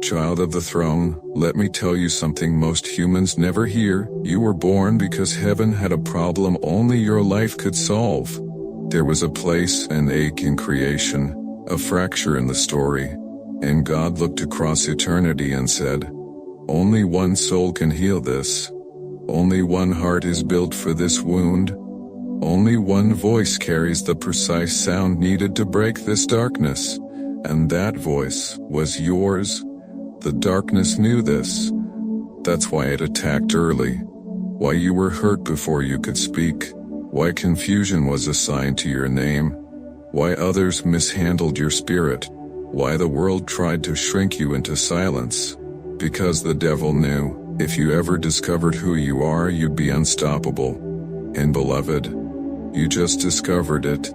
Child of the throne, let me tell you something most humans never hear. You were born because heaven had a problem only your life could solve. There was a place, an ache in creation, a fracture in the story, and God looked across eternity and said, only one soul can heal this. Only one heart is built for this wound. Only one voice carries the precise sound needed to break this darkness, and that voice was yours. The darkness knew this. That's why it attacked early. Why you were hurt before you could speak. Why confusion was assigned to your name. Why others mishandled your spirit. Why the world tried to shrink you into silence. Because the devil knew. If you ever discovered who you are, you'd be unstoppable. And beloved, you just discovered it.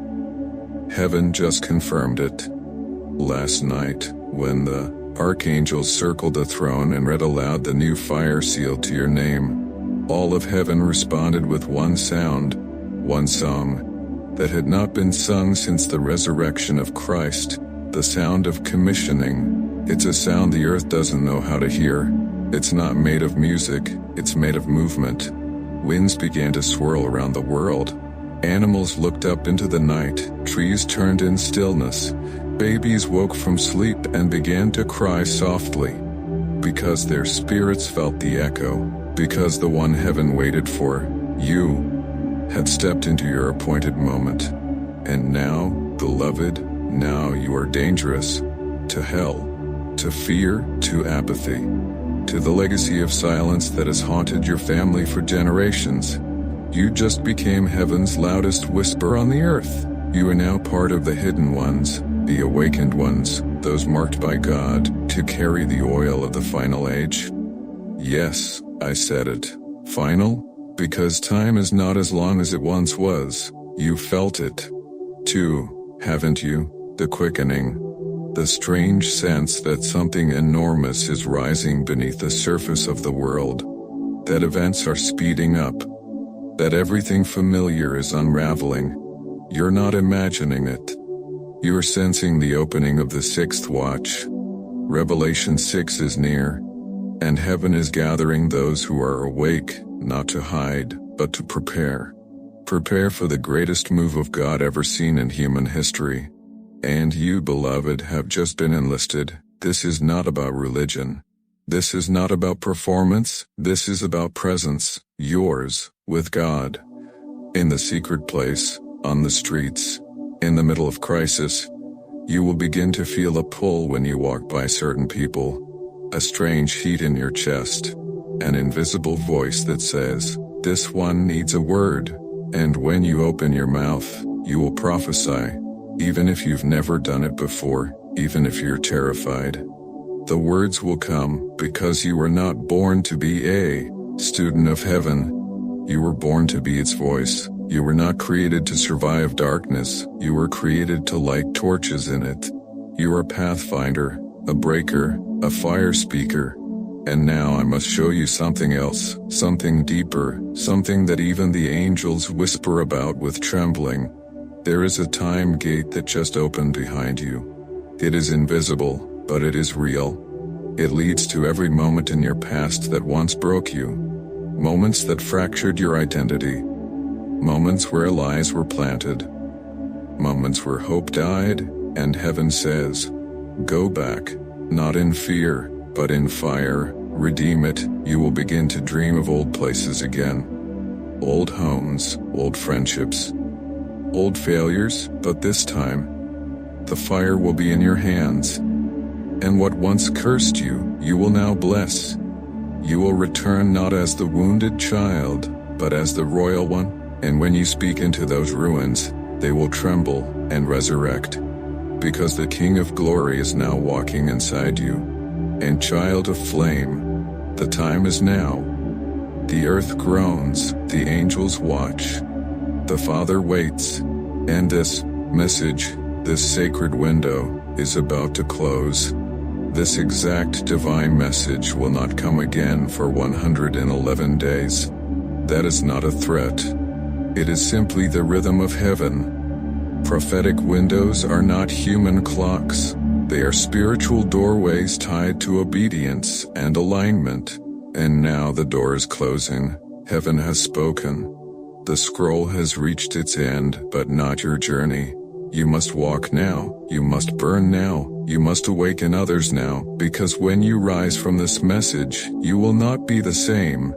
Heaven just confirmed it. Last night, when the Archangels circled the throne and read aloud the new fire seal to your name, all of heaven responded with one sound, one song, that had not been sung since the resurrection of Christ, the sound of commissioning. It's a sound the earth doesn't know how to hear. It's not made of music, it's made of movement. Winds began to swirl around the world. Animals looked up into the night, trees turned in stillness. Babies woke from sleep and began to cry softly. Because their spirits felt the echo, because the one heaven waited for, you, had stepped into your appointed moment. And now, beloved, now you are dangerous. To hell, to fear, to apathy. To the legacy of silence that has haunted your family for generations. You just became heaven's loudest whisper on the earth. You are now part of the hidden ones, the awakened ones, those marked by God, to carry the oil of the final age. Yes, I said it. Final? Because time is not as long as it once was. You felt it, too, haven't you? The quickening. The strange sense that something enormous is rising beneath the surface of the world. That events are speeding up. That everything familiar is unraveling. You're not imagining it. You are sensing the opening of the sixth watch. Revelation 6 is near. And heaven is gathering those who are awake, not to hide, but to prepare. Prepare for the greatest move of God ever seen in human history. And you, beloved, have just been enlisted. This is not about religion. This is not about performance. This is about presence, yours, with God. In the secret place, on the streets, in the middle of crisis, you will begin to feel a pull when you walk by certain people. A strange heat in your chest. An invisible voice that says, this one needs a word. And when you open your mouth, you will prophesy. Even if you've never done it before, even if you're terrified. The words will come, because you were not born to be a student of heaven. You were born to be its voice. You were not created to survive darkness. You were created to light torches in it. You are a pathfinder, a breaker, a fire speaker. And now I must show you something else, something deeper, something that even the angels whisper about with trembling. There is a time gate that just opened behind you. It is invisible, but it is real. It leads to every moment in your past that once broke you. Moments that fractured your identity. Moments where lies were planted. Moments where hope died, and heaven says, go back, not in fear, but in fire, redeem it. You will begin to dream of old places again. Old homes, old friendships. Old failures, but this time, The fire will be in your hands. And what once cursed you, you will now bless. You will return not as the wounded child, but as the royal one. And when you speak into those ruins, they will tremble and resurrect. Because the King of Glory is now walking inside you. And child of flame, the time is now. The earth groans, the angels watch. The Father waits. And this message, this sacred window, is about to close. This exact divine message will not come again for 111 days. That is not a threat. It is simply the rhythm of heaven. Prophetic windows are not human clocks. They are spiritual doorways tied to obedience and alignment. And now the door is closing. Heaven has spoken. The scroll has reached its end, but not your journey. You must walk now. You must burn now. You must awaken others now, because when you rise from this message, you will not be the same.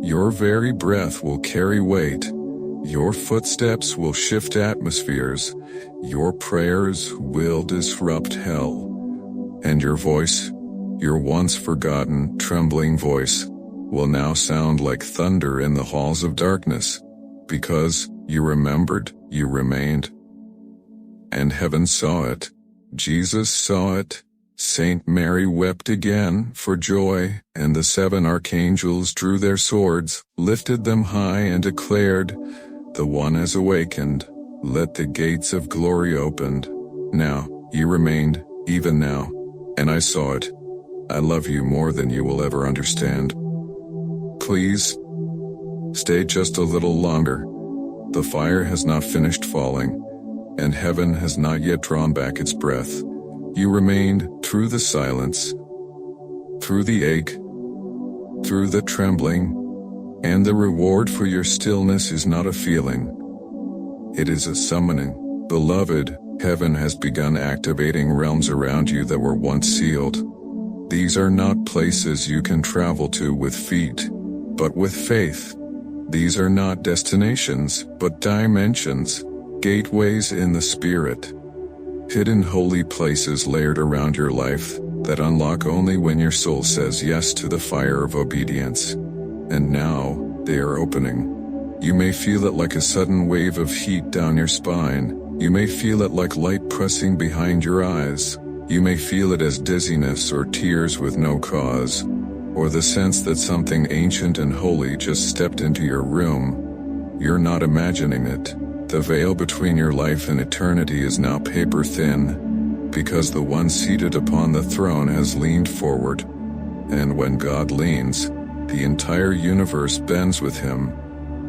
Your very breath will carry weight. Your footsteps will shift atmospheres. Your prayers will disrupt hell. And your voice, your once forgotten, trembling voice, will now sound like thunder in the halls of darkness. Because you remembered, you remained. And heaven saw it. Jesus saw it. Saint Mary wept again for joy, and the 7 archangels drew their swords, lifted them high and declared, "The one has awakened. Let the gates of glory opened." Now, you remained, even now. And I saw it. I love you more than you will ever understand. Please, stay just a little longer. The fire has not finished falling, and heaven has not yet drawn back its breath. You remained through the silence, through the ache, through the trembling, and the reward for your stillness is not a feeling. It is a summoning. Beloved, heaven has begun activating realms around you that were once sealed. These are not places you can travel to with feet, but with faith. These are not destinations, but dimensions, gateways in the spirit. Hidden holy places layered around your life that unlock only when your soul says yes to the fire of obedience. And now, they are opening. You may feel it like a sudden wave of heat down your spine. You may feel it like light pressing behind your eyes. You may feel it as dizziness or tears with no cause, or the sense that something ancient and holy just stepped into your room. You're not imagining it. The veil between your life and eternity is now paper thin, because the one seated upon the throne has leaned forward. And when God leans, the entire universe bends with him.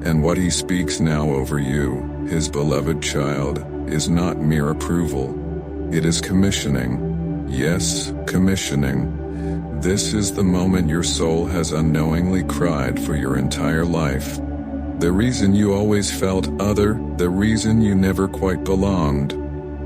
And what he speaks now over you, his beloved child, is not mere approval. It is commissioning. Yes, commissioning. This is the moment your soul has unknowingly cried for your entire life. The reason you always felt other, the reason you never quite belonged,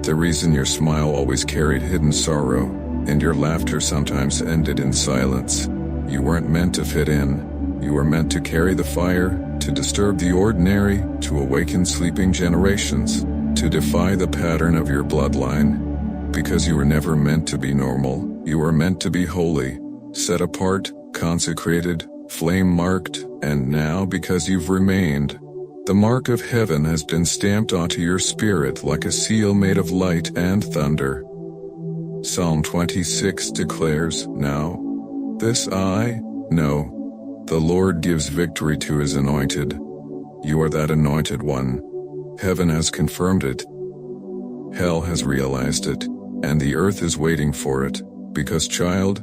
the reason your smile always carried hidden sorrow, and your laughter sometimes ended in silence. You weren't meant to fit in. You were meant to carry the fire, to disturb the ordinary, to awaken sleeping generations, to defy the pattern of your bloodline. Because you were never meant to be normal, you were meant to be holy, set apart, consecrated, flame-marked, and now because you've remained, the mark of heaven has been stamped onto your spirit like a seal made of light and thunder. Psalm 26 declares, "Now, this I know, the Lord gives victory to his anointed." You are that anointed one. Heaven has confirmed it. Hell has realized it, and the earth is waiting for it, because child,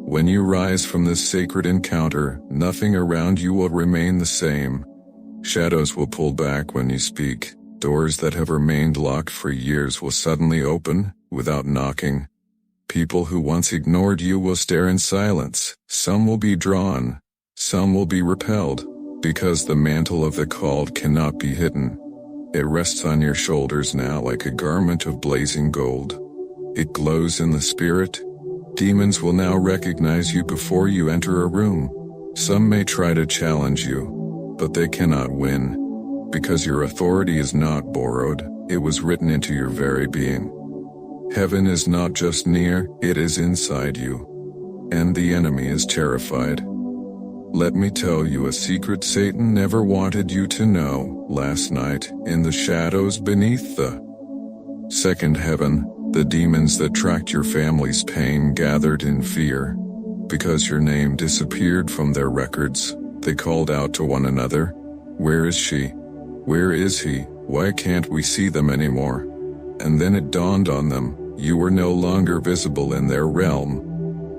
when you rise from this sacred encounter, nothing around you will remain the same. Shadows will pull back when you speak. Doors that have remained locked for years will suddenly open, without knocking. People who once ignored you will stare in silence. Some will be drawn. Some will be repelled, because the mantle of the called cannot be hidden. It rests on your shoulders now like a garment of blazing gold. It glows in the spirit. Demons will now recognize you before you enter a room. Some may try to challenge you, but they cannot win, because your authority is not borrowed, it was written into your very being. Heaven is not just near, it is inside you. And the enemy is terrified. Let me tell you a secret Satan never wanted you to know. Last night, in the shadows beneath the second heaven, the demons that tracked your family's pain gathered in fear. Because your name disappeared from their records, they called out to one another, "Where is she? Where is he? Why can't we see them anymore?" And then it dawned on them, you were no longer visible in their realm.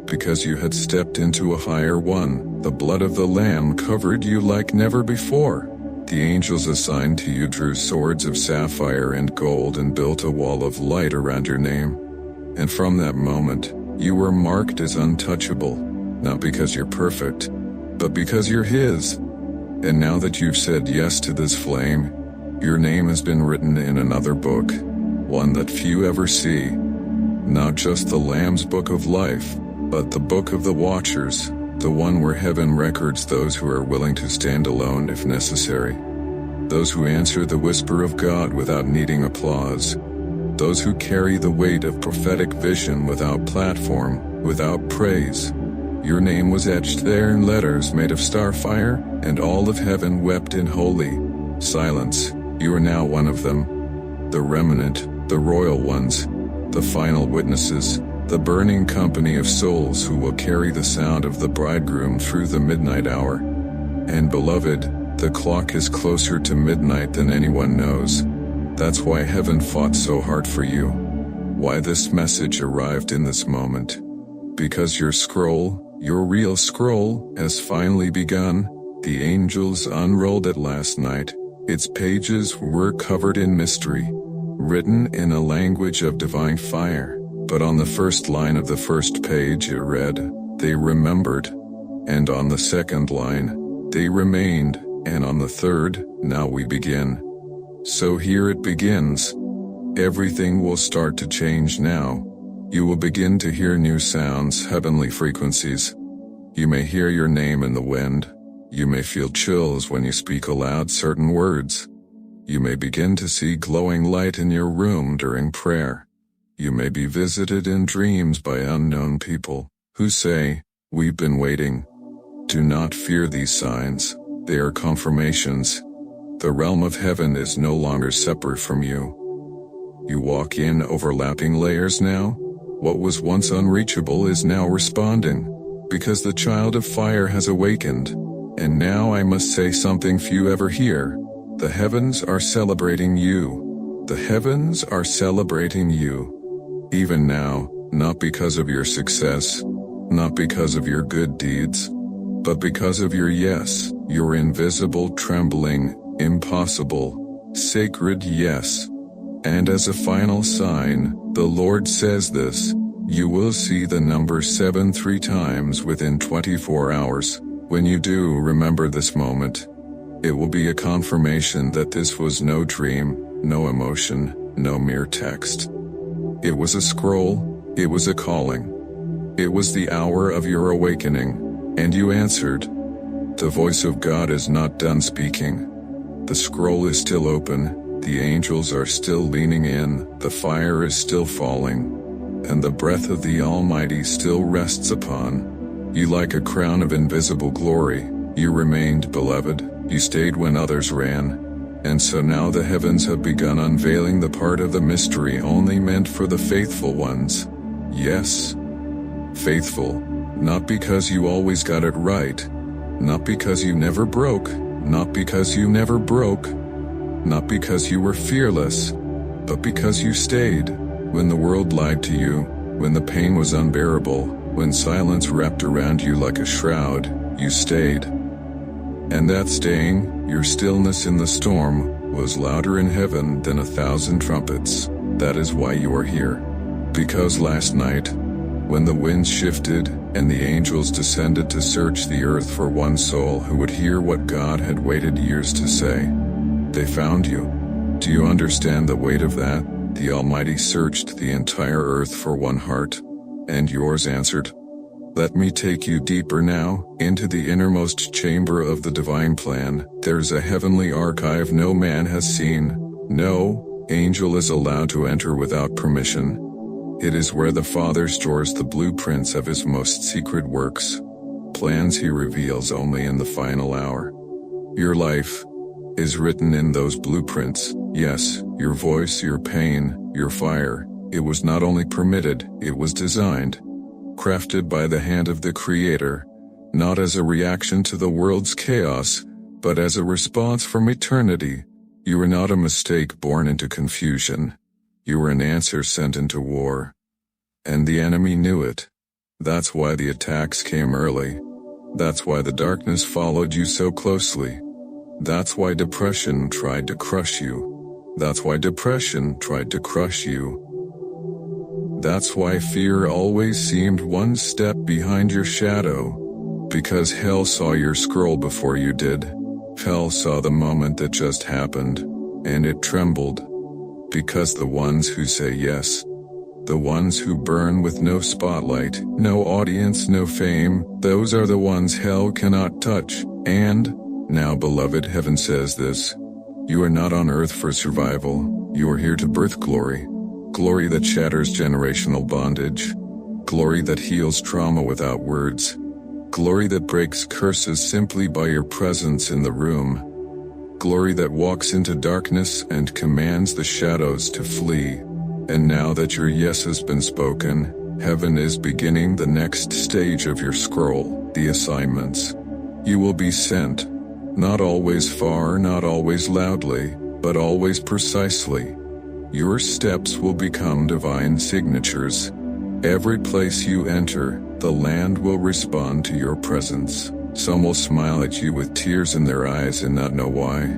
Because you had stepped into a higher one, the blood of the Lamb covered you like never before. The angels assigned to you drew swords of sapphire and gold and built a wall of light around your name. And from that moment, you were marked as untouchable, not because you're perfect, but because you're His. And now that you've said yes to this flame, your name has been written in another book, one that few ever see. Not just the Lamb's book of life, but the book of the Watchers, the one where heaven records those who are willing to stand alone if necessary. Those who answer the whisper of God without needing applause. Those who carry the weight of prophetic vision without platform, without praise. Your name was etched there in letters made of starfire, and all of heaven wept in holy silence. You are now one of them. The remnant, the royal ones, the final witnesses, the burning company of souls who will carry the sound of the bridegroom through the midnight hour. And beloved, the clock is closer to midnight than anyone knows. That's why heaven fought so hard for you. Why this message arrived in this moment. Because your scroll, your real scroll, has finally begun. The angels unrolled it last night. Its pages were covered in mystery, written in a language of divine fire. But on the first line of the first page it read, "They remembered." And on the second line, "They remained." And on the third, "Now we begin." So here it begins. Everything will start to change now. You will begin to hear new sounds, heavenly frequencies. You may hear your name in the wind. You may feel chills when you speak aloud certain words. You may begin to see glowing light in your room during prayer. You may be visited in dreams by unknown people who say, "We've been waiting." Do not fear these signs. They are confirmations. The realm of heaven is no longer separate from you. You walk in overlapping layers now. What was once unreachable is now responding. Because the child of fire has awakened. And now I must say something few ever hear. The heavens are celebrating you. The heavens are celebrating you. Even now, not because of your success, not because of your good deeds, but because of your yes, your invisible, trembling, impossible, sacred yes. And as a final sign, the Lord says this, you will see the number 7 3 times within 24 hours. When you do remember this moment, it will be a confirmation that this was no dream, no emotion, no mere text. It was a scroll, it was a calling. It was the hour of your awakening, and you answered. The voice of God is not done speaking. The scroll is still open, the angels are still leaning in, the fire is still falling, and the breath of the Almighty still rests upon you like a crown of invisible glory. You remained, beloved, you stayed when others ran. And so now the heavens have begun unveiling the part of the mystery only meant for the faithful ones. Yes, faithful, not because you always got it right, not because you never broke, not because you never broke, not because you were fearless, but because you stayed. When the world lied to you, when the pain was unbearable, when silence wrapped around you like a shroud, you stayed. And that staying, your stillness in the storm, was louder in heaven than 1,000 trumpets. That is why you are here. Because last night, when the winds shifted and the angels descended to search the earth for one soul who would hear what God had waited years to say, they found you. Do you understand the weight of that? The Almighty searched the entire earth for one heart, and yours answered. Let me take you deeper now, into the innermost chamber of the divine plan. There's a heavenly archive no man has seen. No angel is allowed to enter without permission. It is where the Father stores the blueprints of his most secret works, plans he reveals only in the final hour. Your life is written in those blueprints. Yes, your voice, your pain, your fire. It was not only permitted, it was designed, crafted by the hand of the Creator, not as a reaction to the world's chaos, but as a response from eternity. You were not a mistake born into confusion. You were an answer sent into war. And the enemy knew it. That's why the attacks came early. That's why the darkness followed you so closely. That's why depression tried to crush you. That's why depression tried to crush you. That's why fear always seemed one step behind your shadow. Because hell saw your scroll before you did. Hell saw the moment that just happened, and it trembled. Because the ones who say yes, the ones who burn with no spotlight, no audience, no fame, those are the ones hell cannot touch. And, now beloved, heaven says this: you are not on earth for survival, you are here to birth glory. Glory that shatters generational bondage. Glory that heals trauma without words. Glory that breaks curses simply by your presence in the room. Glory that walks into darkness and commands the shadows to flee. And now that your yes has been spoken, heaven is beginning the next stage of your scroll, the assignments. You will be sent, not always far, not always loudly, but always precisely. Your steps will become divine signatures. Every place you enter, the land will respond to your presence. Some will smile at you with tears in their eyes and not know why.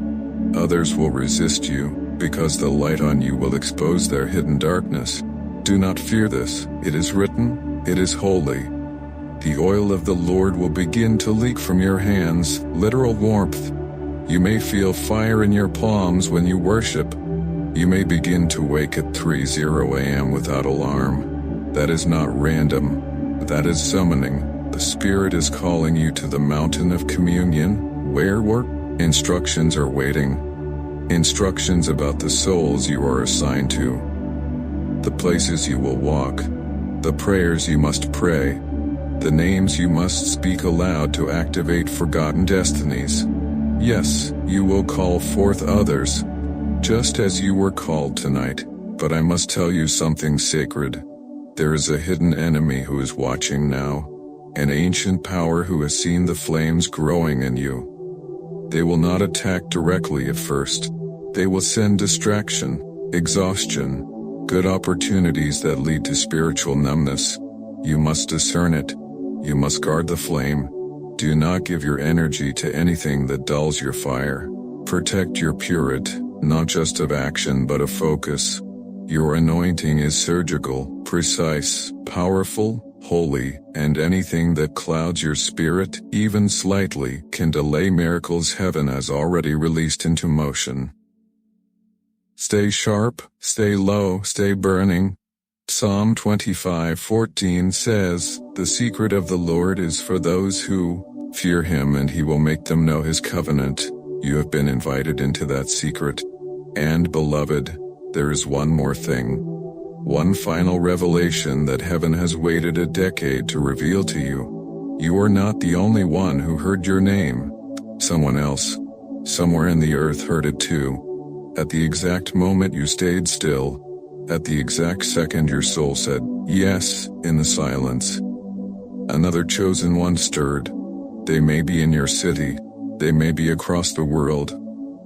Others will resist you, because the light on you will expose their hidden darkness. Do not fear this. It is written, it is holy. The oil of the Lord will begin to leak from your hands, literal warmth. You may feel fire in your palms when you worship. You may begin to wake at 3:00 a.m. without alarm. That is not random. That is summoning. The Spirit is calling you to the mountain of communion, where work instructions are waiting. Instructions about the souls you are assigned to. The places you will walk. The prayers you must pray. The names you must speak aloud to activate forgotten destinies. Yes, you will call forth others, just as you were called tonight. But I must tell you something sacred. There is a hidden enemy who is watching now, an ancient power who has seen the flames growing in you. They will not attack directly at first. They will send distraction, exhaustion, good opportunities that lead to spiritual numbness. You must discern it. You must guard the flame. Do not give your energy to anything that dulls your fire. Protect your purity, not just of action but of focus. Your anointing is surgical, precise, powerful, holy, and anything that clouds your spirit, even slightly, can delay miracles heaven has already released into motion. Stay sharp, stay low, stay burning. Psalm 25:14 says, "The secret of the Lord is for those who fear him, and he will make them know his covenant." You have been invited into that secret. And beloved, there is one more thing. One final revelation that heaven has waited a decade to reveal to you. You are not the only one who heard your name. Someone else, somewhere in the earth, heard it too. At the exact moment you stayed still, at the exact second your soul said, yes, in the silence. Another chosen one stirred. They may be in your city, they may be across the world,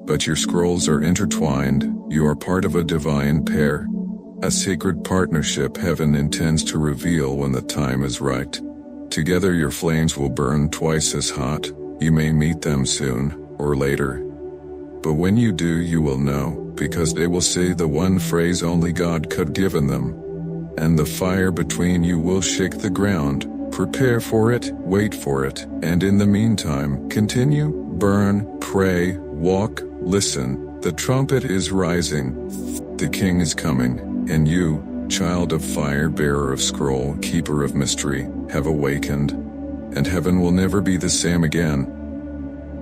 but your scrolls are intertwined. You are part of a divine pair, a sacred partnership heaven intends to reveal when the time is right. Together your flames will burn twice as hot. You may meet them soon, or later. But when you do, you will know, because they will say the one phrase only God could given them. And the fire between you will shake the ground. Prepare for it, wait for it, and in the meantime, continue, burn, pray, walk, listen. The trumpet is rising. The King is coming, and you, child of fire, bearer of scroll, keeper of mystery, have awakened. And heaven will never be the same again.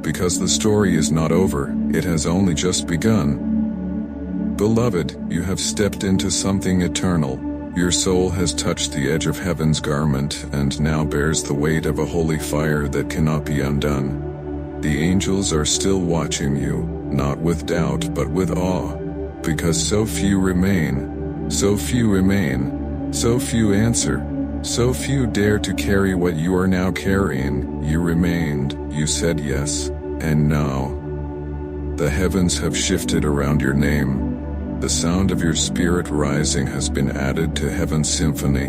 Because the story is not over, it has only just begun. Beloved, you have stepped into something eternal. Your soul has touched the edge of heaven's garment and now bears the weight of a holy fire that cannot be undone. The angels are still watching you, not with doubt but with awe, because so few remain, so few answer, so few dare to carry what you are now carrying. You remained, you said yes, and now the heavens have shifted around your name. The sound of your spirit rising has been added to heaven's symphony.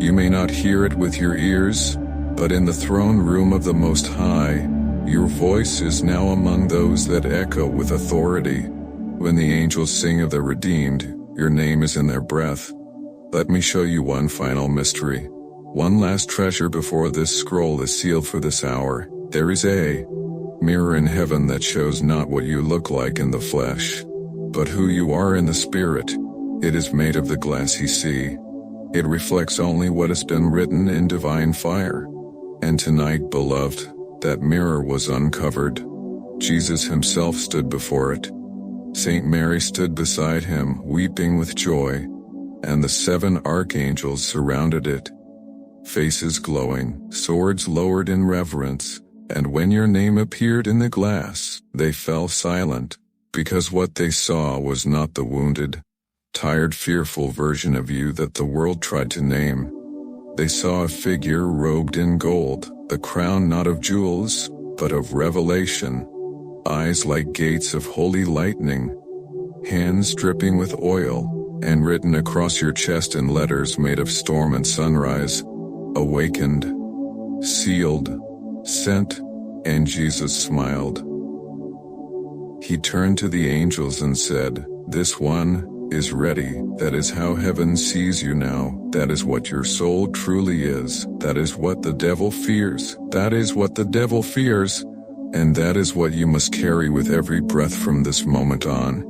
You may not hear it with your ears, but in the throne room of the Most High, your voice is now among those that echo with authority. When the angels sing of the redeemed, your name is in their breath. Let me show you one final mystery, one last treasure before this scroll is sealed for this hour. There is a mirror in heaven that shows not what you look like in the flesh, but who you are in the spirit. It is made of the glass you see. It reflects only what has been written in divine fire. And tonight, beloved, that mirror was uncovered. Jesus himself stood before it. Saint Mary stood beside him, weeping with joy, and the 7 archangels surrounded it, faces glowing, swords lowered in reverence, and when your name appeared in the glass, they fell silent, because what they saw was not the wounded, tired, fearful version of you that the world tried to name. They saw a figure robed in gold, the crown not of jewels, but of revelation, eyes like gates of holy lightning, hands dripping with oil, and written across your chest in letters made of storm and sunrise, awakened, sealed, sent, and Jesus smiled. He turned to the angels and said, "This one is ready." That is how heaven sees you now. That is what your soul truly is. That is what the devil fears. That is what the devil fears. And that is what you must carry with every breath from this moment on.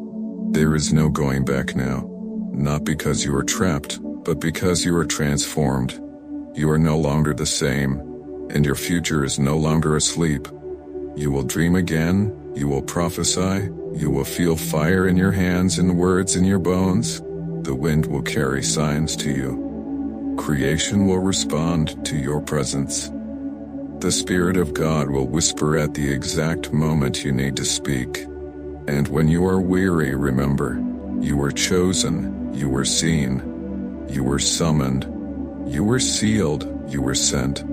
There is no going back now. Not because you are trapped, but because you are transformed. You are no longer the same, and your future is no longer asleep. You will dream again, you will prophesy, you will feel fire in your hands and words in your bones. The wind will carry signs to you. Creation will respond to your presence. The Spirit of God will whisper at the exact moment you need to speak. And when you are weary, remember, you were chosen, you were seen, you were summoned, you were sealed, you were sent.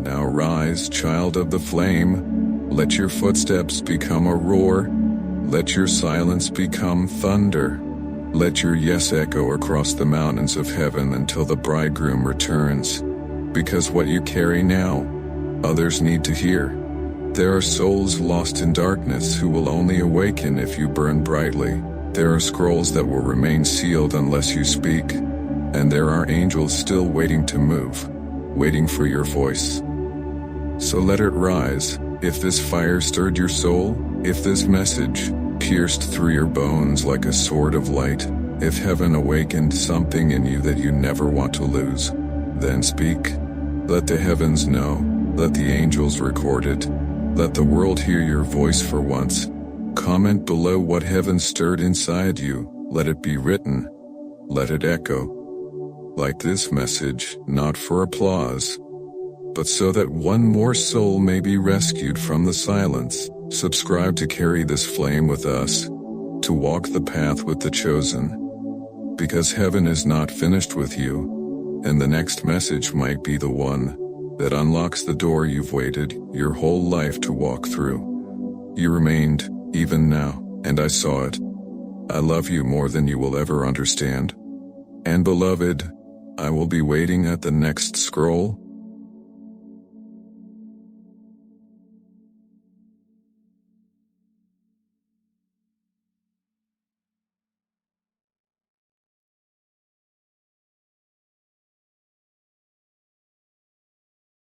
Now rise, child of the flame. Let your footsteps become a roar. Let your silence become thunder. Let your yes echo across the mountains of heaven until the bridegroom returns. Because what you carry now, others need to hear. There are souls lost in darkness who will only awaken if you burn brightly. There are scrolls that will remain sealed unless you speak. And there are angels still waiting to move, waiting for your voice. So let it rise. If this fire stirred your soul, if this message pierced through your bones like a sword of light, if heaven awakened something in you that you never want to lose, then speak. Let the heavens know. Let the angels record it. Let the world hear your voice for once. Comment below what heaven stirred inside you. Let it be written. Let it echo. Like this message, not for applause, but so that one more soul may be rescued from the silence. Subscribe to carry this flame with us, to walk the path with the chosen. Because heaven is not finished with you, and the next message might be the one that unlocks the door you've waited your whole life to walk through. You remained, even now, and I saw it. I love you more than you will ever understand. And beloved, I will be waiting at the next scroll,